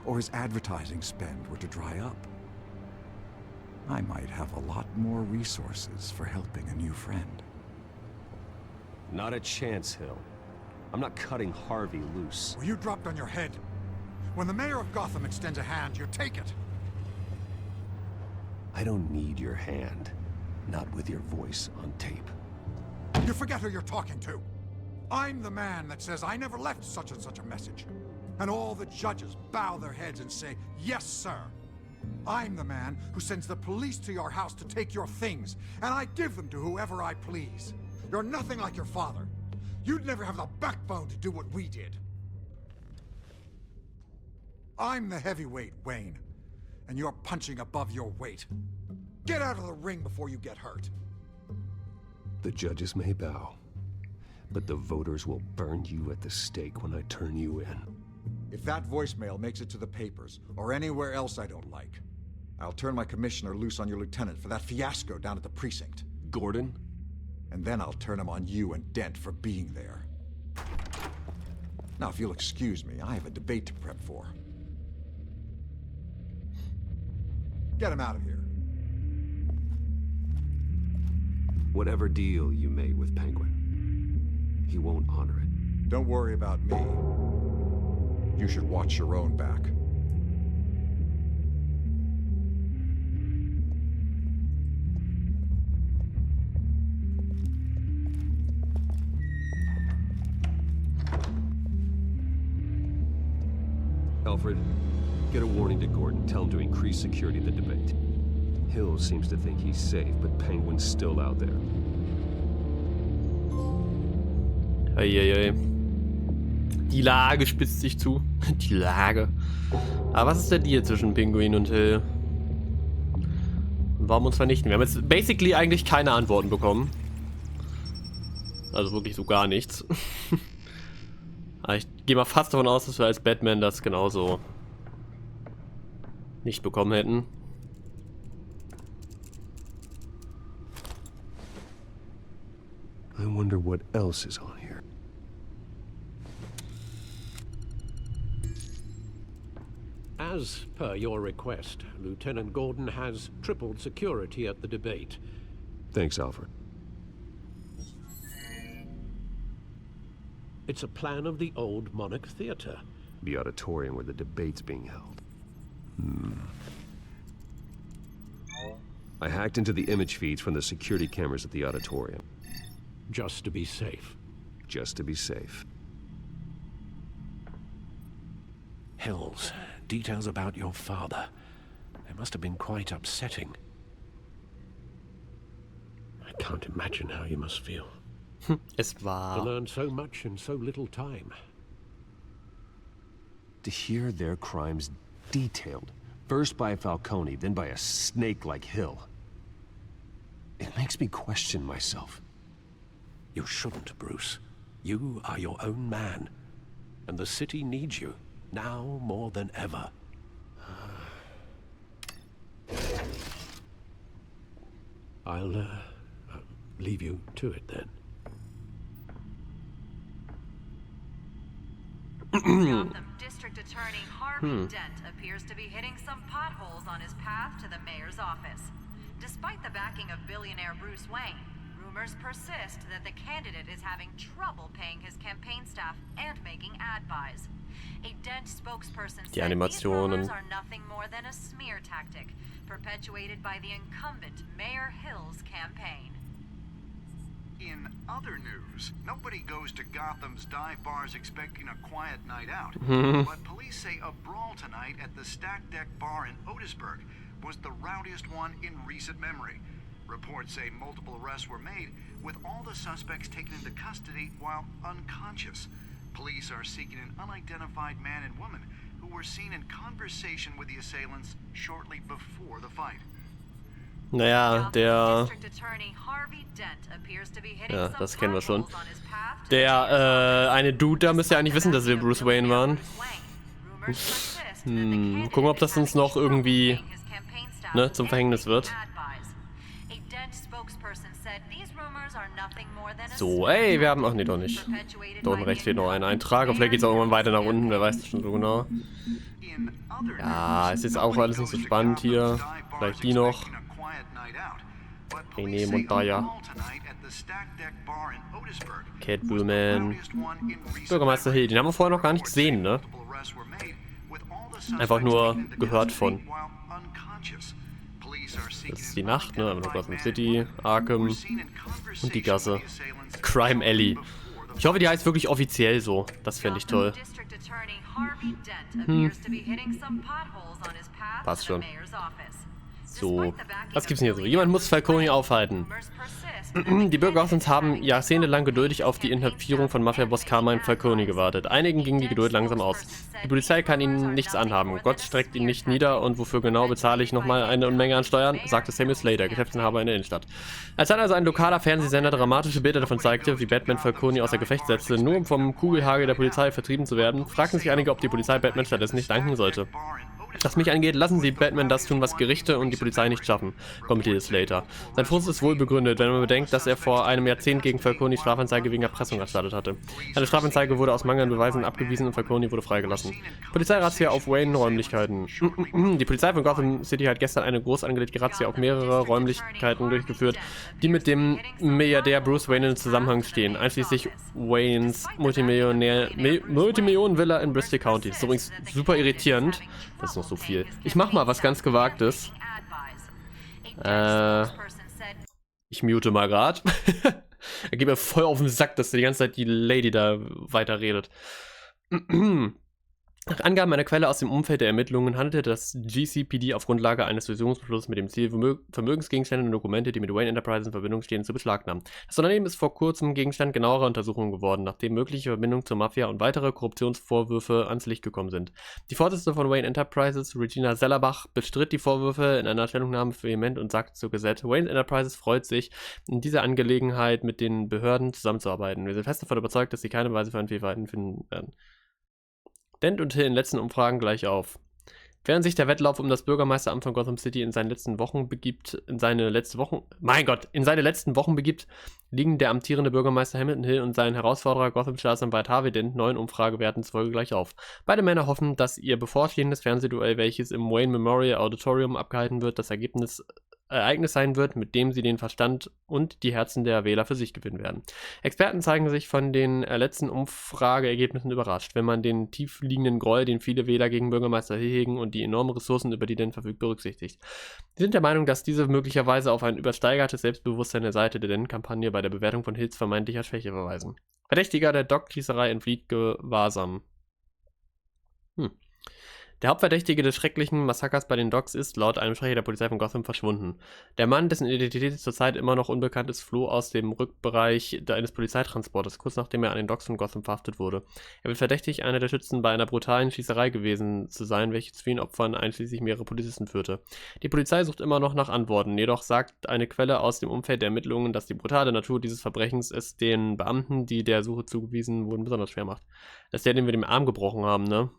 or his advertising spend were to dry up, I might have a lot more resources for helping a new friend. Not a chance, Hill. I'm not cutting Harvey loose. Well, you dropped on your head. When the mayor of Gotham extends a hand, you take it. I don't need your hand. Not with your voice on tape. You forget who you're talking to. I'm the man that says I never left such and such a message. And all the judges bow their heads and say, yes, sir. I'm the man who sends the police to your house to take your things, and I give them to whoever I please. You're nothing like your father. You'd never have the backbone to do what we did. I'm the heavyweight, Wayne, and you're punching above your weight. Get out of the ring before you get hurt. The judges may bow, but the voters will burn you at the stake when I turn you in. If that voicemail makes it to the papers, or anywhere else I don't like, I'll turn my commissioner loose on your lieutenant for that fiasco down at the precinct. Gordon? And then I'll turn him on you and Dent for being there. Now, if you'll excuse me, I have a debate to prep for. Get him out of here. Whatever deal you made with Penguin, he won't honor it. Don't worry about me. You should watch your own back. Alfred, get a warning to Gordon. Tell him to increase security at the debate. Hill seems to think he's safe, but Penguin's still out there. Eieiei. Die Lage spitzt sich zu. Die Lage. Aber was ist der Deal zwischen Pinguin und Hill? Warum uns vernichten? Wir haben jetzt basically eigentlich keine Antworten bekommen. Also wirklich so gar nichts. Aber ich gehe mal fast davon aus, dass wir als Batman das genauso nicht bekommen hätten. I wonder what else is on here. As per your request, Lieutenant Gordon has tripled security at the debate. Thanks, Alfred. It's a plan of the old Monarch Theater. The auditorium where the debate's being held. I hacked into the image feeds from the security cameras at the auditorium. Just to be safe. Just to be safe. Hills, details about your father. They must have been quite upsetting. I can't imagine how you must feel. Es war. To learn so much in so little time. To hear their crimes detailed, first by Falcone, then by a snake like Hill. It makes me question myself. You shouldn't, Bruce. You are your own man. And the city needs you, now more than ever. I'll leave you to it then. Gotham District Attorney Harvey Dent appears to be hitting some potholes on his path to the mayor's office. Despite the backing of billionaire Bruce Wayne, rumors persist that the candidate is having trouble paying his campaign staff and making ad buys. A Dent spokesperson said these rumors are nothing more than a smear tactic perpetuated by the incumbent Mayor Hill's campaign. In other news, nobody goes to Gotham's dive bars expecting a quiet night out. But police say a brawl tonight at the Stack Deck Bar in Otisburg was the rowdiest one in recent memory. Reports say multiple arrests were made, with all the suspects taken into custody while unconscious. Police are seeking an unidentified man and woman who were seen in conversation with the assailants shortly before the fight. Naja, der... Ja, das kennen wir schon. Der, eine Dude, da müsste ja eigentlich wissen, dass wir Bruce Wayne waren. Gucken, ob das uns noch irgendwie ne, zum Verhängnis wird. So, ey, wir haben... Ach nee, doch nicht. Da unten rechts fehlt noch ein Eintrag. Und vielleicht geht es auch irgendwann weiter nach unten, wer weiß das schon so genau. Ja, ist jetzt auch alles nicht so spannend hier. Vielleicht die noch. Nee, Montaya. Catwoman. Bürgermeister Hill, den haben wir vorher noch gar nicht gesehen, ne? Einfach nur gehört von. Das ist die Nacht, ne? Einfach nur Gotham City, Arkham und die Gasse. Crime Alley. Ich hoffe, die heißt wirklich offiziell so. Das fände ich toll. Passt schon. So, was gibt's denn hier so? Jemand muss Falcone aufhalten. Die Bürger Gothams haben jahrzehntelang geduldig auf die Inhaftierung von Mafia-Boss Carmine Falcone gewartet. Einigen ging die Geduld langsam aus. Die Polizei kann ihnen nichts anhaben. Gott streckt ihn nicht nieder und wofür genau bezahle ich nochmal eine Unmenge an Steuern, sagte Samuel Slater, Geschäftsinhaber in der Innenstadt. Als dann also ein lokaler Fernsehsender dramatische Bilder davon zeigte, wie Batman Falcone außer Gefecht setzte, nur um vom Kugelhagel der Polizei vertrieben zu werden, fragten sich einige, ob die Polizei Batman stattdessen nicht danken sollte. Was mich angeht, lassen Sie Batman das tun, was Gerichte und die Polizei nicht schaffen, kommentierte Slater. Sein Frust ist wohl begründet, wenn man bedenkt, dass er vor einem Jahrzehnt gegen Falcone Strafanzeige wegen Erpressung erstattet hatte. Eine Strafanzeige wurde aus mangelnden Beweisen abgewiesen und Falcone wurde freigelassen. Polizeirazzia auf Wayne-Räumlichkeiten. Die Polizei von Gotham City hat gestern eine groß angelegte Razzia auf mehrere Räumlichkeiten durchgeführt, die mit dem Milliardär Bruce Wayne in Zusammenhang stehen, einschließlich Waynes Multimillionen-Villa in Bristol County. Das ist übrigens super irritierend. Das ist noch so viel. Ich mach mal was ganz Gewagtes. Ich mute mal grad. Er geht mir voll auf den Sack, dass die ganze Zeit die Lady da weiter redet. Nach Angaben einer Quelle aus dem Umfeld der Ermittlungen handelte das GCPD auf Grundlage eines Durchsuchungsbeschlusses mit dem Ziel, Vermögensgegenstände und Dokumente, die mit Wayne Enterprises in Verbindung stehen, zu beschlagnahmen. Das Unternehmen ist vor kurzem Gegenstand genauerer Untersuchungen geworden, nachdem mögliche Verbindungen zur Mafia und weitere Korruptionsvorwürfe ans Licht gekommen sind. Die Vorsitzende von Wayne Enterprises, Regina Sellerbach, bestritt die Vorwürfe in einer Stellungnahme vehement und sagte zur Gazette, Wayne Enterprises freut sich, in dieser Angelegenheit mit den Behörden zusammenzuarbeiten. Wir sind fest davon überzeugt, dass sie keine Weise für ein Fehlverhalten finden werden. Dent und Hill in letzten Umfragen gleich auf. Während sich der Wettlauf um das Bürgermeisteramt von Gotham City in seine letzten Wochen begibt, liegen der amtierende Bürgermeister Hamilton Hill und sein Herausforderer Gotham-Staatsanwalt Harvey Dent neuen Umfragewerten zufolge gleich auf. Beide Männer hoffen, dass ihr bevorstehendes Fernsehduell, welches im Wayne Memorial Auditorium abgehalten wird, das Ereignis sein wird, mit dem sie den Verstand und die Herzen der Wähler für sich gewinnen werden. Experten zeigen sich von den letzten Umfrageergebnissen überrascht, wenn man den tiefliegenden Groll, den viele Wähler gegen Bürgermeister Hill hegen und die enormen Ressourcen, über die Dent verfügt, berücksichtigt. Sie sind der Meinung, dass diese möglicherweise auf ein übersteigertes Selbstbewusstsein der Seite der Dent-Kampagne bei der Bewertung von Hills vermeintlicher Schwäche verweisen. Verdächtiger der Dock-Schießerei entflieht Gewahrsam. Der Hauptverdächtige des schrecklichen Massakers bei den Docks ist, laut einem Sprecher der Polizei von Gotham, verschwunden. Der Mann, dessen Identität zurzeit immer noch unbekannt ist, floh aus dem Rückbereich eines Polizeitransporters, kurz nachdem er an den Docks von Gotham verhaftet wurde. Er wird verdächtigt, einer der Schützen bei einer brutalen Schießerei gewesen zu sein, welche zu vielen Opfern einschließlich mehrere Polizisten führte. Die Polizei sucht immer noch nach Antworten, jedoch sagt eine Quelle aus dem Umfeld der Ermittlungen, dass die brutale Natur dieses Verbrechens es den Beamten, die der Suche zugewiesen wurden, besonders schwer macht. Das ist der, den wir den Arm gebrochen haben, ne?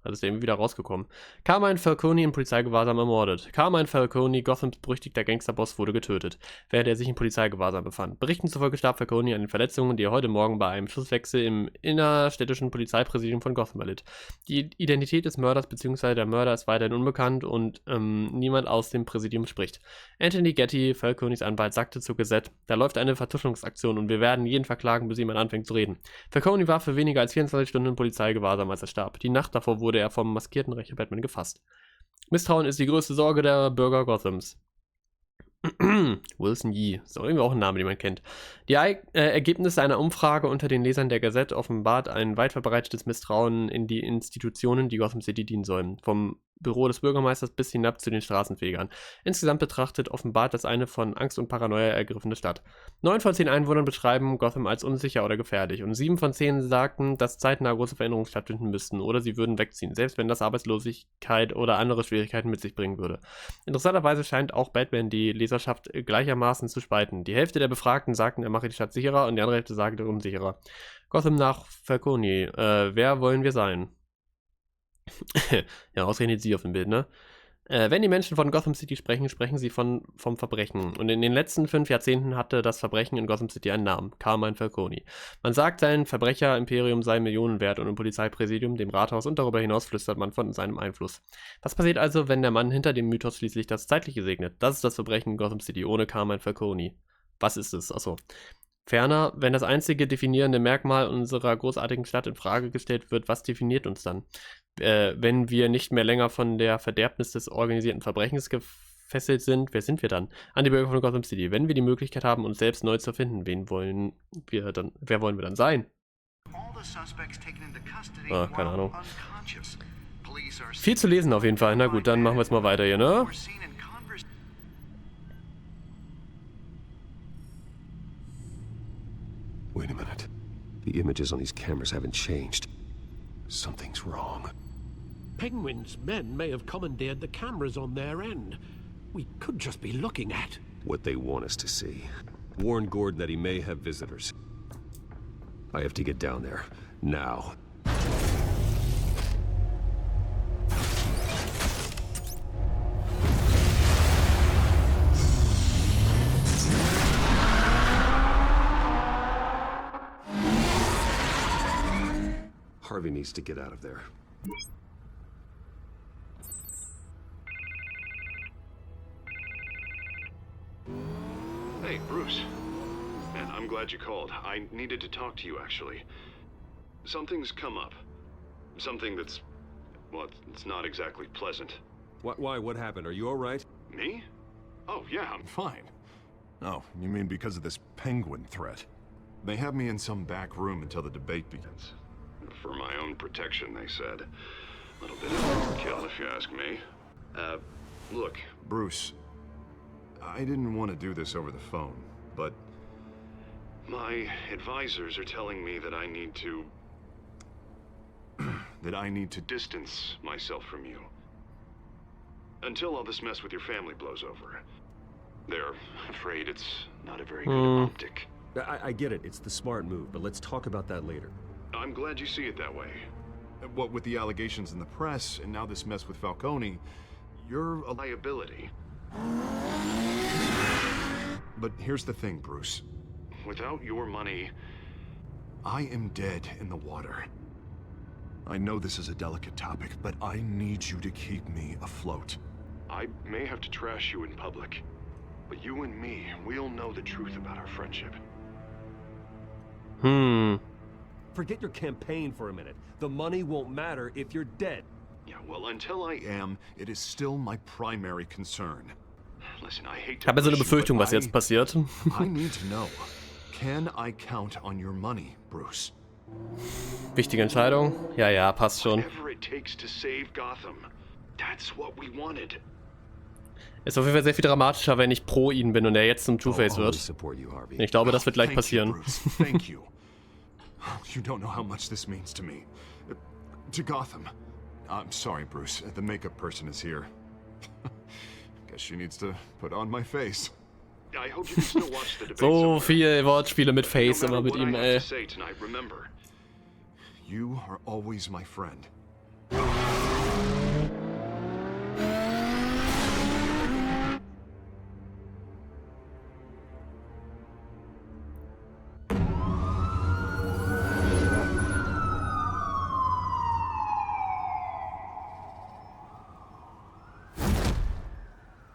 Also ist er irgendwie wieder rausgekommen. Carmine Falcone in Polizeigewahrsam ermordet. Carmine Falcone, Gothams berüchtigter Gangsterboss, wurde getötet, während er sich in Polizeigewahrsam befand. Berichten zufolge starb Falcone an den Verletzungen, die er heute Morgen bei einem Schusswechsel im innerstädtischen Polizeipräsidium von Gotham erlitt. Die Identität des Mörders bzw. der Mörder ist weiterhin unbekannt und niemand aus dem Präsidium spricht. Anthony Getty, Falcones Anwalt, sagte zur Gazette, da läuft eine Vertuschungsaktion und wir werden jeden verklagen, bis jemand anfängt zu reden. Falcone war für weniger als 24 Stunden in Polizeigewahrsam, als er starb. Die Nacht davor wurde er vom maskierten Rächer Batman gefasst. Misstrauen ist die größte Sorge der Bürger Gothams. Wilson Yee, ist auch irgendwie auch ein Name, den man kennt. Die Ergebnisse einer Umfrage unter den Lesern der Gazette offenbart ein weit verbreitetes Misstrauen in die Institutionen, die Gotham City dienen sollen. Vom Büro des Bürgermeisters bis hinab zu den Straßenfegern. Insgesamt betrachtet offenbart das eine von Angst und Paranoia ergriffene Stadt. 9 von 10 Einwohnern beschreiben Gotham als unsicher oder gefährlich und 7 von 10 sagten, dass zeitnah große Veränderungen stattfinden müssten oder sie würden wegziehen, selbst wenn das Arbeitslosigkeit oder andere Schwierigkeiten mit sich bringen würde. Interessanterweise scheint auch Batman die Leserschaft gleichermaßen zu spalten. Die Hälfte der Befragten sagten, er mache die Stadt sicherer und die andere Hälfte sagte unsicherer. Gotham nach Falcone. Wer wollen wir sein? Ja, ausgerechnet sie auf dem Bild, ne? Wenn die Menschen von Gotham City sprechen, sprechen sie vom Verbrechen. Und in den letzten 5 Jahrzehnten hatte das Verbrechen in Gotham City einen Namen: Carmine Falcone. Man sagt, sein Verbrecher-Imperium sei Millionen wert und im Polizeipräsidium, dem Rathaus und darüber hinaus flüstert man von seinem Einfluss. Was passiert also, wenn der Mann hinter dem Mythos schließlich das Zeitliche segnet? Das ist das Verbrechen in Gotham City ohne Carmine Falcone. Was ist es? Achso. Ferner, wenn das einzige definierende Merkmal unserer großartigen Stadt in Frage gestellt wird, was definiert uns dann? Wenn wir nicht mehr länger von der Verderbnis des organisierten Verbrechens gefesselt sind, wer sind wir dann? An die Bürger von Gotham City. Wenn wir die Möglichkeit haben, uns selbst neu zu finden, wer wollen wir dann sein? Keine Ahnung. Viel zu lesen auf jeden Fall. Na gut, dann machen wir es mal weiter hier, ne? Wait a minute. The images on these cameras haven't changed. Something's wrong. Penguin's men may have commandeered the cameras on their end. We could just be looking at what they want us to see. Warn Gordon that he may have visitors. I have to get down there. Now. Harvey needs to get out of there. Hey, Bruce. Man, I'm glad you called. I needed to talk to you, actually. Something's come up. Something that's... well, it's not exactly pleasant. Why? What happened? Are you all right? Me? Oh, yeah, I'm fine. Oh, you mean because of this penguin threat? They have me in some back room until the debate begins. For my own protection, they said. A little bit of overkill, if you ask me. Look, Bruce, I didn't want to do this over the phone, but my advisors are telling me that I need to... distance myself from you. Until all this mess with your family blows over. They're afraid it's not a very good optic. I get it. It's the smart move, but let's talk about that later. I'm glad you see it that way. What with the allegations in the press, and now this mess with Falcone, you're a liability. But here's the thing, Bruce. Without your money, I am dead in the water. I know this is a delicate topic, but I need you to keep me afloat. I may have to trash you in public, but you and me, we'll know the truth about our friendship. Forget your campaign for a minute. The money won't matter if you're dead. Yeah, well, until I am, it is still my primary concern. Listen, I hate to Ich habe ja so eine Befürchtung, was jetzt passiert. I need to know. Can I count on your money, Bruce? Wichtige Entscheidung. Ja, passt schon. Whatever it takes to save Gotham. That's what we wanted. Ist auf jeden Fall sehr viel dramatischer, wenn ich pro ihn bin und er jetzt zum Two-Face wird. Ich glaube, das wird gleich passieren. Thank you. You don't know how much this means to me. To Gotham. I'm sorry, Bruce. The makeup person is here. Guess she needs to put on my face. I hope you can still watch the debate. So viel Wortspiele mit Face immer mit ihm, ey. Remember, you are always my friend.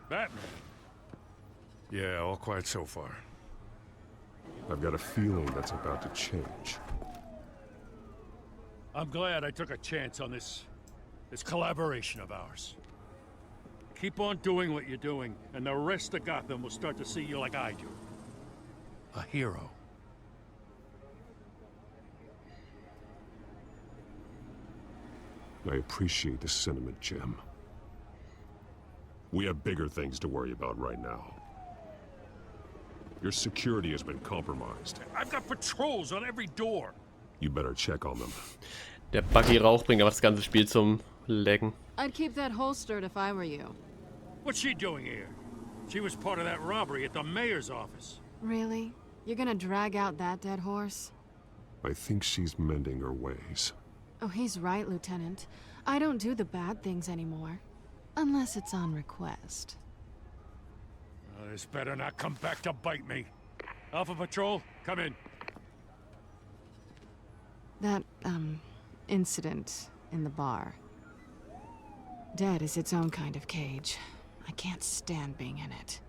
Batman. Yeah, all quiet so far. I've got a feeling that's about to change. I'm glad I took a chance on this collaboration of ours. Keep on doing what you're doing, and the rest of Gotham will start to see you like I do. A hero. I appreciate the sentiment, Jim. We have bigger things to worry about right now. Your security has been compromised. I've got patrols on every door. You better check on them. Der Buggy Rauch bringt aber das ganze Spiel zum Lecken. I'd keep that holstered if I were you. What's she doing here? She was part of that robbery at the mayor's office. Really? You're gonna drag out that dead horse? I think she's mending her ways. Oh, he's right, Lieutenant. I don't do the bad things anymore. Unless it's on request. This better not come back to bite me. Alpha Patrol, come in. That, incident in the bar. Dead is its own kind of cage. I can't stand being in it.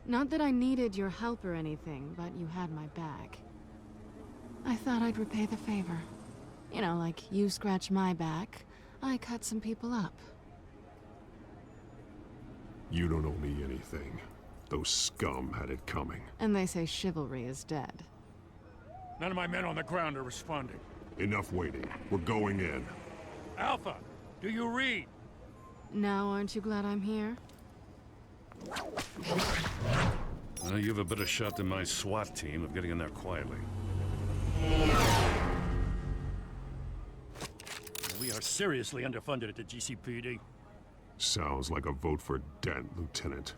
Not that I needed your help or anything, but you had my back. I thought I'd repay the favor. You know, like you scratch my back, I cut some people up. You don't owe me anything. Those scum had it coming. And they say chivalry is dead. None of my men on the ground are responding. Enough waiting. We're going in. Alpha, do you read? Now aren't you glad I'm here? Well, you have a better shot than my SWAT team of getting in there quietly. We are seriously underfunded at the GCPD. Sounds like a vote for Dent, Lieutenant.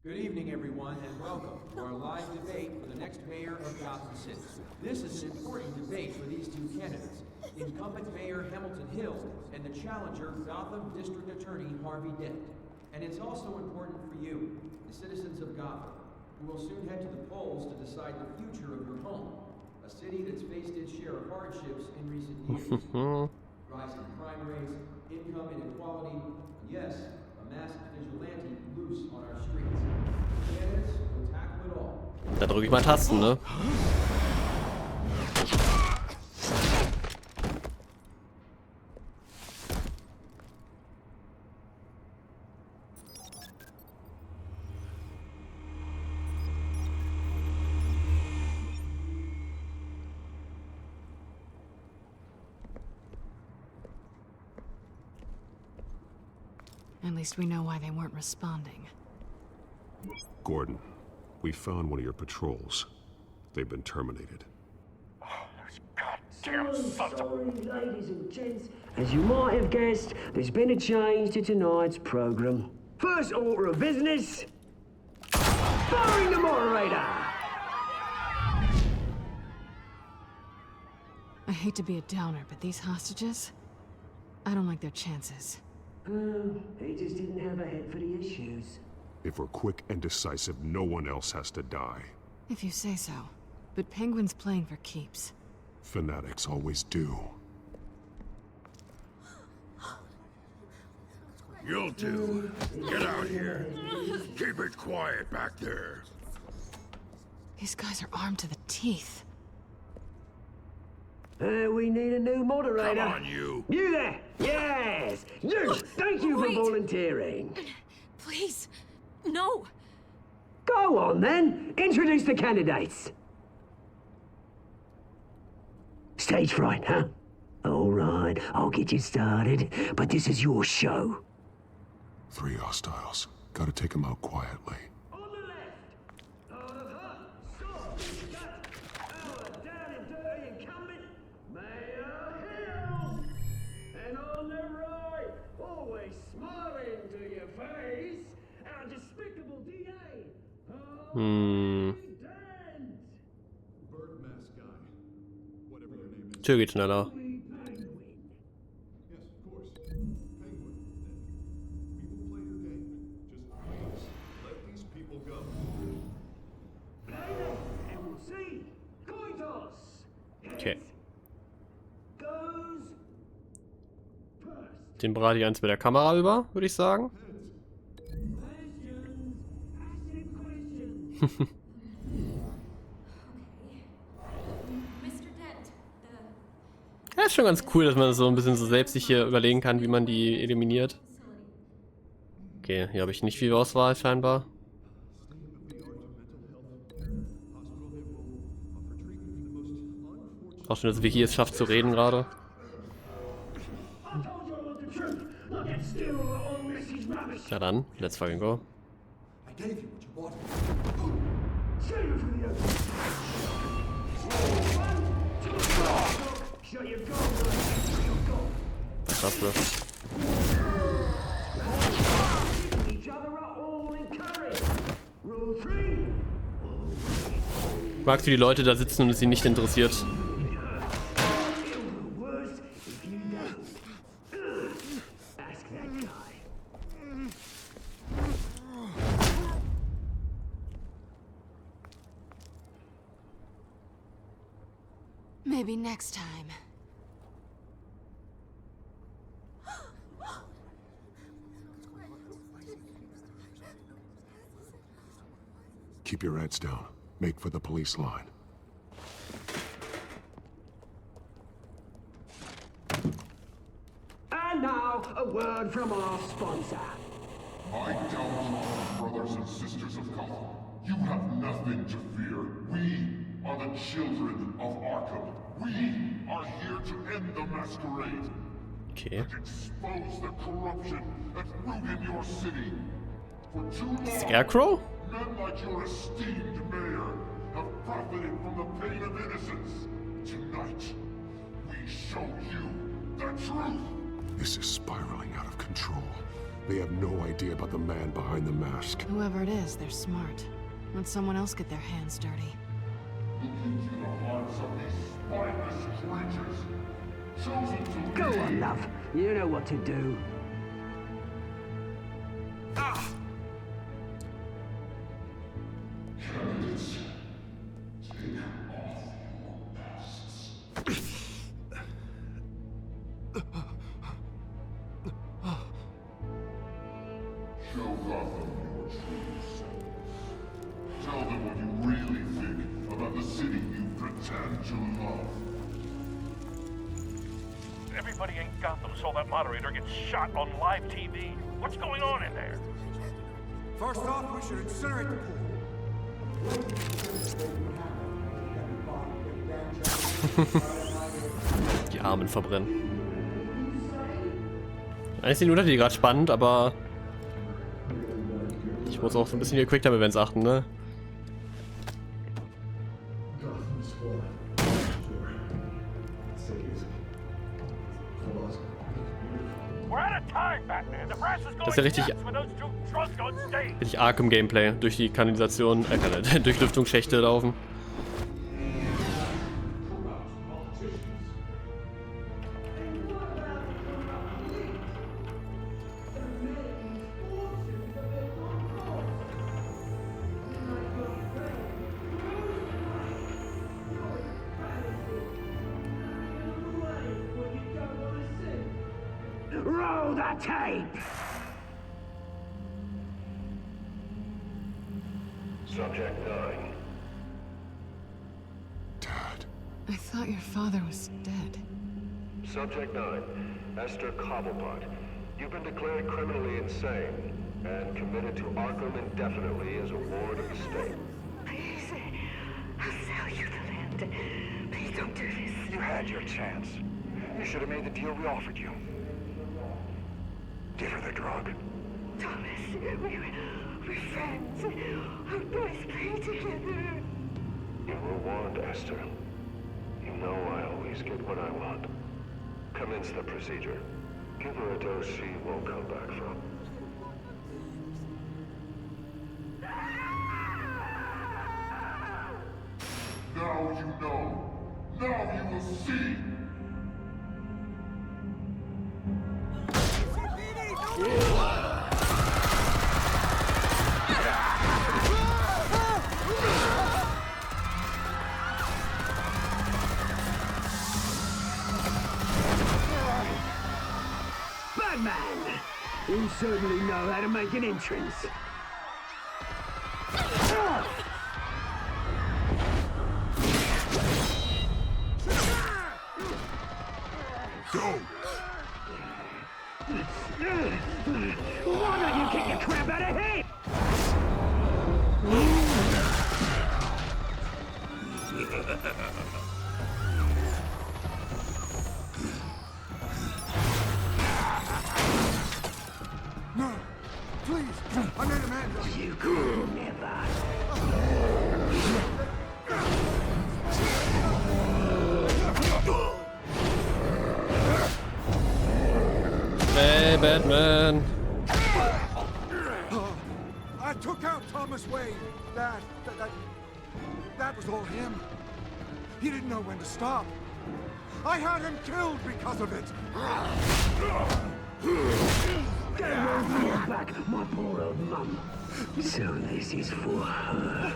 Good evening, everyone, and welcome to our live debate for the next mayor of Gotham City. This is an important debate for these two candidates, incumbent Mayor Hamilton Hill and the challenger Gotham District Attorney Harvey Dent. And it's also important for you, the citizens of Gotham, who will soon head to the polls to decide the future of your home, a city that's faced its share of hardships in recent years. Rising crime rates, income inequality, and yes, a masked vigilante loose on our streets. Candidates will tackle it all. Da drücke ich mal Tasten, ne? At least we know why they weren't responding. Gordon, we found one of your patrols. They've been terminated. So sorry, ladies and gents. As you might have guessed, there's been a change to tonight's program. First order of business, firing the moderator. I hate to be a downer, but these hostages, I don't like their chances. He just didn't have a head for the issues. If we're quick and decisive, no one else has to die. If you say so. But Penguin's playing for keeps. Fanatics always do. You'll do. Get out here. Keep it quiet back there. These guys are armed to the teeth. We need a new moderator. Come on, you. You there! Yes! You! Thank you for volunteering. Please, no. Go on, then. Introduce the candidates. Stage fright, huh? All right, I'll get you started, but this is your show. 3 hostiles. Gotta take them out quietly. Tür geht schneller. Okay. Den berate ich eins mit der Kamera über, würde ich sagen. Ja, ist schon ganz cool, dass man das so ein bisschen so selbst sich hier überlegen kann, wie man die eliminiert. Okay, hier habe ich nicht viel Auswahl scheinbar. Auch schon, dass Vicky es schafft zu reden gerade. Ja dann, let's fucking go. Was ist das für? Ich mag, wie die Leute da sitzen und es sie nicht interessiert. down. Ask that guy. Maybe next time. Keep your heads down. Make for the police line. And now, a word from our sponsor. My downfall, brothers and sisters of Gotham. You have nothing to fear. We are the children of Arkham. We are here to end the masquerade. Okay. And expose the corruption that rooted your city. For too long, Scarecrow? men like your esteemed mayor have profited from the pain of innocence. Tonight, we show you the truth. This is spiraling out of control. They have no idea about the man behind the mask. Whoever it is, they're smart. Let someone else get their hands dirty. Look into the hearts of these spineless creatures. Chosen to Go on, love. You know what to do. Candidates, take off your masks. Show Gotham your true selves. Tell them what you really think about the city you pretend to love. Everybody in Gotham saw that moderator get shot on live TV. What's going on in there? First off, we should incinerate the pool. Die Armen verbrennen. Eigentlich sind die Untertitel gerade spannend, aber ich muss auch so ein bisschen die Quicktime-Events achten, ne? Das ist ja richtig Arkham-Gameplay. Durch die Kanalisation, durch Lüftungsschächte laufen. Roll the tape! Subject 9. Dad. I thought your father was dead. Subject 9. Esther Cobblepot. You've been declared criminally insane and committed to Arkham indefinitely as a ward of the state. Please, I'll sell you the land. Please don't do this. You had your chance. You should have made the deal we offered you. Give her the drug. Thomas, we're friends. Our boys play together. You were warned, Esther. You know I always get what I want. Commence the procedure. Give her a dose she won't come back from. Now you know. Now you will see. Batman! You certainly know how to make an entrance. Go! Why don't you kick the crap out of him? No, please, I made a man. You could never. Hey, Batman. I took out Thomas Wayne. That was all him. He didn't know when to stop. I had him killed because of it. Don't bring her back, my poor old mum. So this is for her.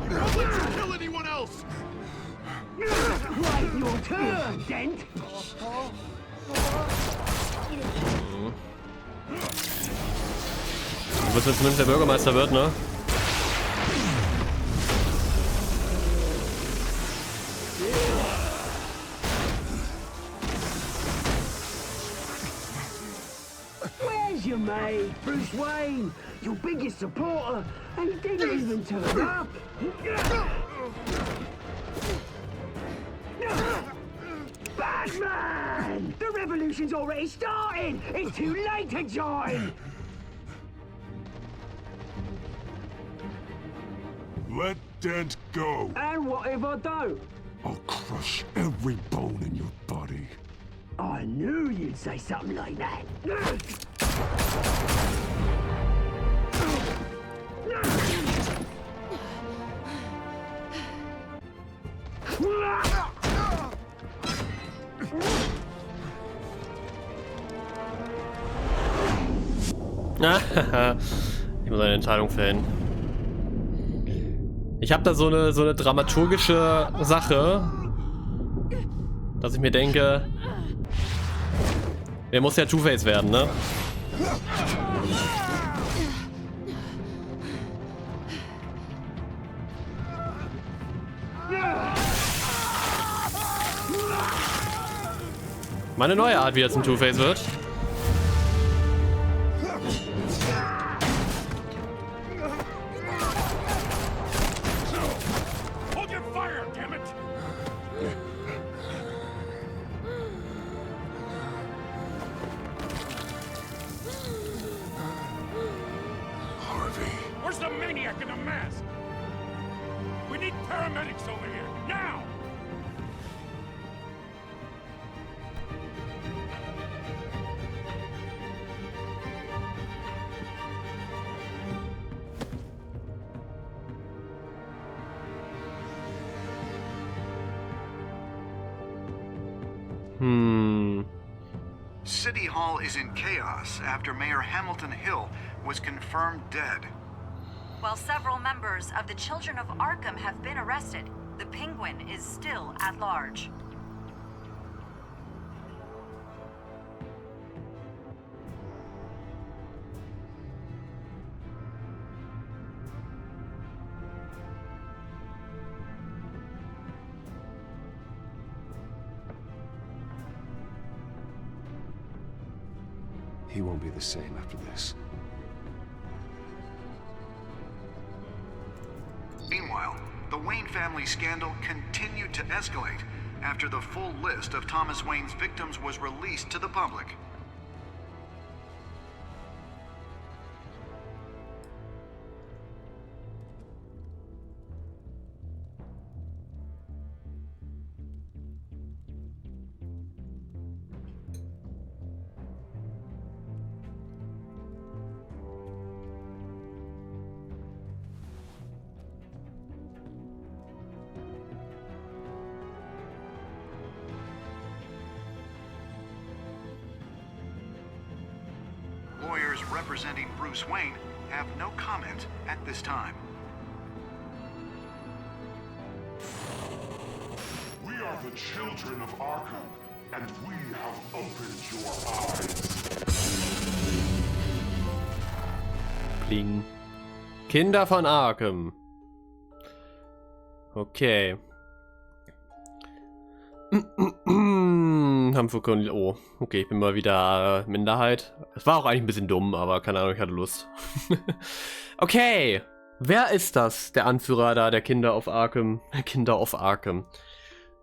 Don't let you kill anyone else! Right, your turn, Dent. Du wirst jetzt zumindest der Bürgermeister wird, ne? Where's your mate, Bruce Wayne? Your biggest supporter, and he didn't even turn up. Batman! The revolution's already started! It's too late to join! Let Dent go. And what if I don't? I'll crush every bone in your body. I knew you'd say something like that. Ich muss eine Entscheidung fällen. Ich habe da so eine dramaturgische Sache, dass ich mir denke, der muss ja Two-Face werden, ne? Meine neue Art, wie er zum Two-Face wird. Where's the maniac in the mask? We need paramedics over here, now! City Hall is in chaos after Mayor Hamilton Hill was confirmed dead. While several members of the Children of Arkham have been arrested, the Penguin is still at large. He won't be the same after this. Meanwhile, the Wayne family scandal continued to escalate after the full list of Thomas Wayne's victims was released to the public. Lawyers representing Bruce Wayne have no comment at this time. We are the children of Arkham, and we have opened your eyes. Bling. Kinder von Arkham. Okay. Haben für oh, okay, ich bin mal wieder Minderheit. Es war auch eigentlich ein bisschen dumm, aber keine Ahnung, ich hatte Lust. Okay, wer ist das? Der Anführer da, der Kinder of Arkham. Kinder of Arkham.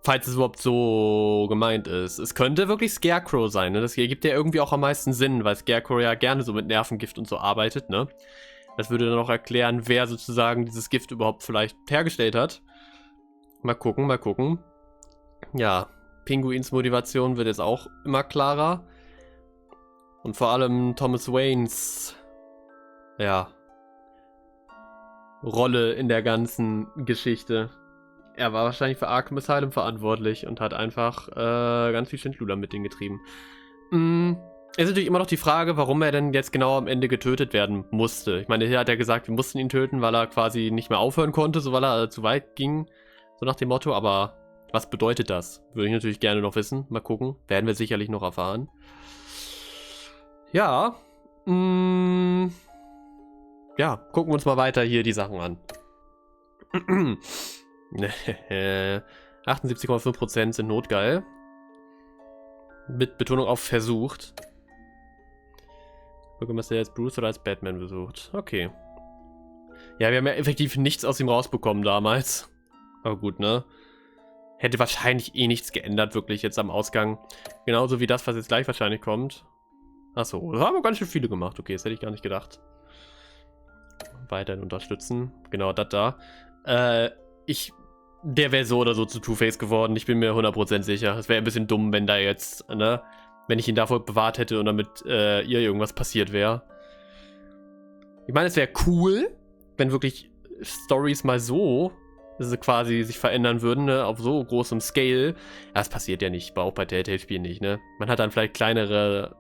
Falls es überhaupt so gemeint ist. Es könnte wirklich Scarecrow sein, ne? Das ergibt ja irgendwie auch am meisten Sinn, weil Scarecrow ja gerne so mit Nervengift und so arbeitet, ne? Das würde dann auch erklären, wer sozusagen dieses Gift überhaupt vielleicht hergestellt hat. Mal gucken, mal gucken. Ja, Pinguins Motivation wird jetzt auch immer klarer. Und vor allem Thomas Waynes, ja, Rolle in der ganzen Geschichte. er war wahrscheinlich für Arkham Asylum verantwortlich und hat einfach ganz viel Schindluder mit denen getrieben. Ist natürlich immer noch die Frage, warum er denn jetzt genau am Ende getötet werden musste. Ich meine, hier hat er gesagt, wir mussten ihn töten, weil er quasi nicht mehr aufhören konnte, so weil er zu weit ging. So nach dem Motto, aber was bedeutet das? Würde ich natürlich gerne noch wissen. Mal gucken. Werden wir sicherlich noch erfahren. Ja. Ja, gucken wir uns mal weiter hier die Sachen an. 78,5% sind notgeil. Mit Betonung auf versucht. Bürgermeister als Bruce oder als Batman besucht. Okay. Ja, wir haben ja effektiv nichts aus ihm rausbekommen damals. Aber gut, ne? Hätte wahrscheinlich eh nichts geändert, wirklich jetzt am Ausgang. Genauso wie das, was jetzt gleich wahrscheinlich kommt. Achso, das haben wir ganz schön viele gemacht. Okay, das hätte ich gar nicht gedacht. Weiterhin unterstützen. Genau, das da. Der wäre so oder so zu Two-Face geworden. Ich bin mir 100% sicher. Es wäre ein bisschen dumm, wenn da jetzt, ne? Wenn ich ihn davor bewahrt hätte und damit ihr irgendwas passiert wäre. Ich meine, es wäre cool, wenn wirklich Stories mal so quasi sich verändern würden, ne? Auf so großem Scale. Ja, das passiert ja nicht, auch bei Telltale-Spielen nicht, ne? Man hat dann vielleicht kleinere,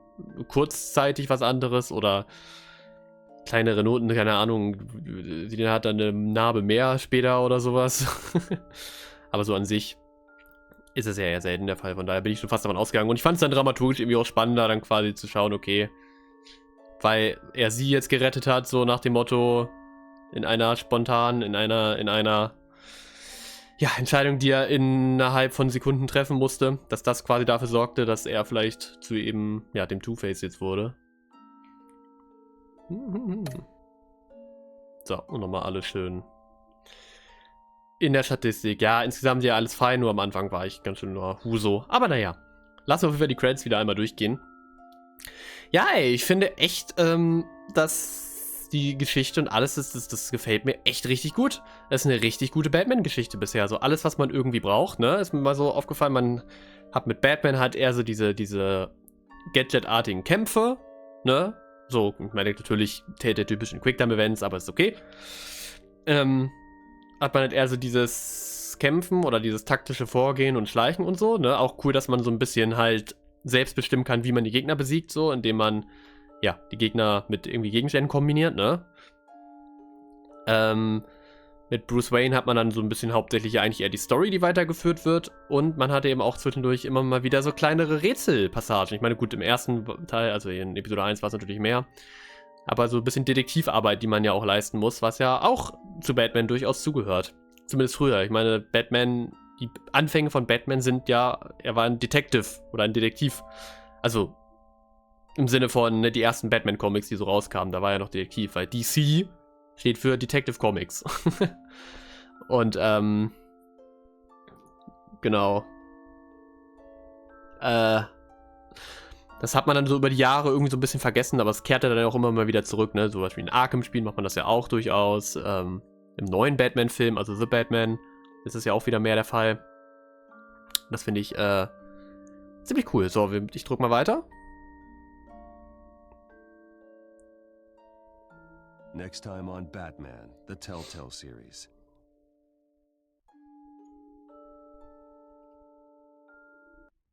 kurzzeitig was anderes oder kleinere Noten, keine Ahnung, die hat dann eine Narbe mehr später oder sowas. Aber so an sich ist es ja eher selten der Fall, von daher bin ich schon fast davon ausgegangen. Und ich fand es dann dramaturgisch irgendwie auch spannender, dann quasi zu schauen, okay, weil er sie jetzt gerettet hat, so nach dem Motto, in einer spontanen, in einer ja, Entscheidung, die er innerhalb von Sekunden treffen musste, dass das quasi dafür sorgte, dass er vielleicht zu eben, ja, dem Two-Face jetzt wurde. So, und nochmal alles schön in der Statistik. Ja, insgesamt ja alles fein, nur am Anfang war ich ganz schön nur Huso. Aber naja, lassen wir auf jeden Fall die Credits wieder einmal durchgehen. Ja, ey, ich finde echt, dass die Geschichte und alles, das gefällt mir echt richtig gut. Das ist eine richtig gute Batman-Geschichte bisher. So alles, was man irgendwie braucht, ne? Ist mir mal so aufgefallen, man hat mit Batman halt eher so diese Gadget-artigen Kämpfe, ne? So, ich meine natürlich der typischen Quicktime-Events, aber ist okay. Hat man halt eher so dieses Kämpfen oder dieses taktische Vorgehen und Schleichen und so, ne? Auch cool, dass man so ein bisschen halt selbst bestimmen kann, wie man die Gegner besiegt, so, indem man, ja, die Gegner mit irgendwie Gegenständen kombiniert, ne? Mit Bruce Wayne hat man dann so ein bisschen hauptsächlich eigentlich eher die Story, die weitergeführt wird. Und man hatte eben auch zwischendurch immer mal wieder so kleinere Rätselpassagen. Ich meine, gut, im ersten Teil, also in Episode 1 war es natürlich mehr. Aber so ein bisschen Detektivarbeit, die man ja auch leisten muss, was ja auch zu Batman durchaus zugehört. Zumindest früher. Ich meine, Batman, die Anfänge von Batman sind ja, er war ein Detective oder ein Detektiv. Also im Sinne von, ne, die ersten Batman-Comics, die so rauskamen, da war er noch Detektiv, weil DC steht für Detective Comics. Und, genau. Das hat man dann so über die Jahre irgendwie so ein bisschen vergessen, aber es kehrte dann auch immer mal wieder zurück, ne? Zum Beispiel in Arkham-Spielen macht man das ja auch durchaus. Im neuen Batman-Film, also The Batman, ist es ja auch wieder mehr der Fall. Das finde ich, ziemlich cool. So, ich drück mal weiter. Next time on Batman, the Telltale series.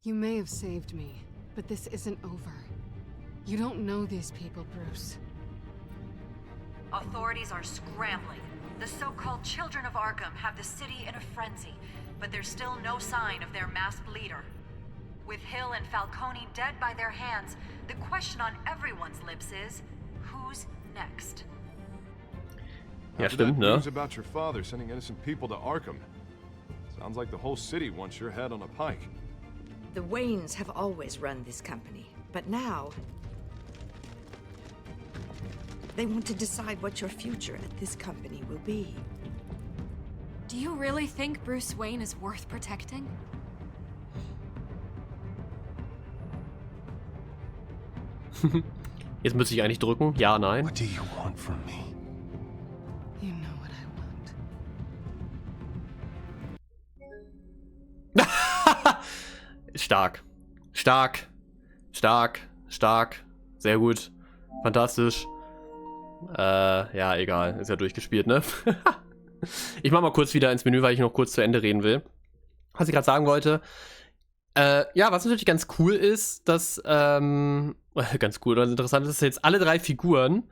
You may have saved me, but this isn't over. You don't know these people, Bruce. Authorities are scrambling. The so-called Children of Arkham have the city in a frenzy, but there's still no sign of their masked leader. With Hill and Falcone dead by their hands, the question on everyone's lips is, who's next? Ja, stimmt, ne? News about your father sending innocent people to Arkham. Sounds like the whole city wants your head on a pike. The Waynes have always run this company, but now they want to decide what your future at this company will be. Do you really think Bruce Wayne is worth protecting? Jetzt müsste ich eigentlich drücken. Ja, nein. What do you want from me? You know what I want. Stark. Stark. Stark. Stark. Sehr gut. Fantastisch. Ja, egal. Ist ja durchgespielt, ne? Ich mach mal kurz wieder ins Menü, weil ich noch kurz zu Ende reden will. Was ich gerade sagen wollte. Ja, was natürlich ganz cool ist, dass, ganz cool oder interessant ist, dass jetzt alle 3 Figuren,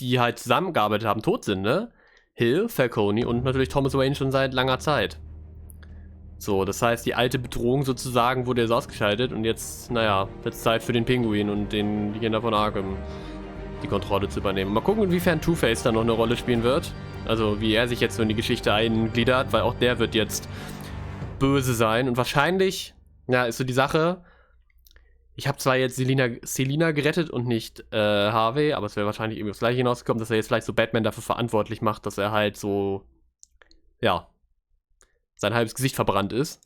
die halt zusammengearbeitet haben, tot sind, ne? Hill, Falcone und natürlich Thomas Wayne schon seit langer Zeit. So, das heißt, die alte Bedrohung sozusagen wurde jetzt ausgeschaltet und jetzt, naja, wird es Zeit für den Pinguin und die Kinder von Arkham die Kontrolle zu übernehmen. Mal gucken, inwiefern Two-Face da noch eine Rolle spielen wird. Also, wie er sich jetzt so in die Geschichte eingliedert, weil auch der wird jetzt böse sein und wahrscheinlich, ja, ist so die Sache, ich habe zwar jetzt Selina gerettet und nicht Harvey, aber es wäre wahrscheinlich irgendwie aufs Gleiche hinausgekommen, dass er jetzt vielleicht so Batman dafür verantwortlich macht, dass er halt so, ja, sein halbes Gesicht verbrannt ist.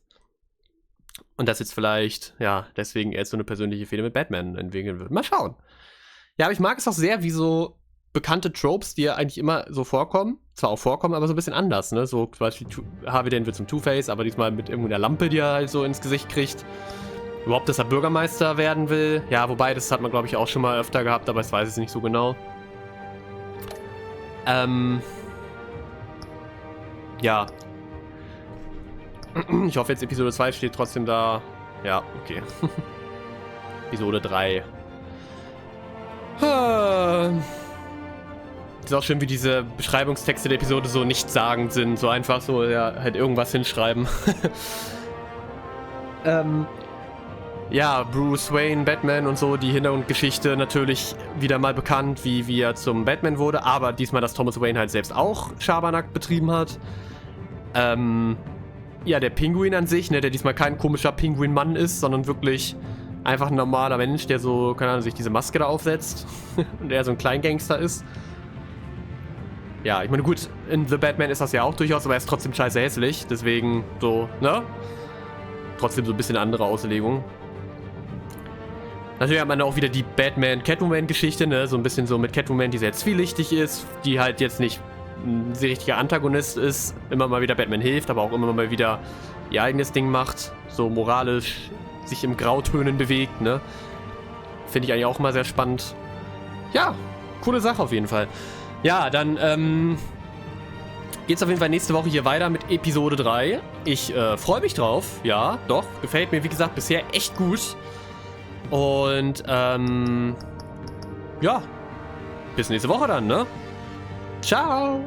Und das jetzt vielleicht, ja, deswegen erst so eine persönliche Fehde mit Batman entwickeln wird. Mal schauen. Ja, aber ich mag es auch sehr, wie so bekannte Tropes, die ja eigentlich immer so vorkommen, zwar auch vorkommen, aber so ein bisschen anders, ne? So zum Beispiel Harvey Dent wird zum Two-Face, aber diesmal mit irgendeiner Lampe, die er halt so ins Gesicht kriegt. Überhaupt, dass er Bürgermeister werden will. Ja, wobei, das hat man, glaube ich, auch schon mal öfter gehabt, aber ich weiß es nicht so genau. Ja. Ich hoffe jetzt, Episode 2 steht trotzdem da. Ja, okay. Episode 3. Ist auch schön, wie diese Beschreibungstexte der Episode so nichtssagend sind. So einfach so, ja, halt irgendwas hinschreiben. Ja, Bruce Wayne, Batman und so, die Hintergrundgeschichte natürlich wieder mal bekannt, wie er zum Batman wurde, aber diesmal, dass Thomas Wayne halt selbst auch Schabernack betrieben hat. Ja, der Pinguin an sich, ne, der diesmal kein komischer Pinguin-Mann ist, sondern wirklich einfach ein normaler Mensch, der so, keine Ahnung, sich diese Maske da aufsetzt und der so ein Kleingangster ist. Ja, ich meine, gut, in The Batman ist das ja auch durchaus, aber er ist trotzdem scheiße hässlich, deswegen so, ne? Trotzdem so ein bisschen andere Auslegung. Natürlich hat man auch wieder die Batman-Catwoman-Geschichte, ne? So ein bisschen so mit Catwoman, die sehr zwielichtig ist, die halt jetzt nicht ein sehr richtiger Antagonist ist, immer mal wieder Batman hilft, aber auch immer mal wieder ihr eigenes Ding macht, so moralisch sich im Grautönen bewegt, ne? Finde ich eigentlich auch mal sehr spannend. Ja, coole Sache auf jeden Fall. Ja, dann geht's auf jeden Fall nächste Woche hier weiter mit Episode 3. Ich freue mich drauf, ja, doch. Gefällt mir, wie gesagt, bisher echt gut. Und, ja, bis nächste Woche dann, ne? Ciao!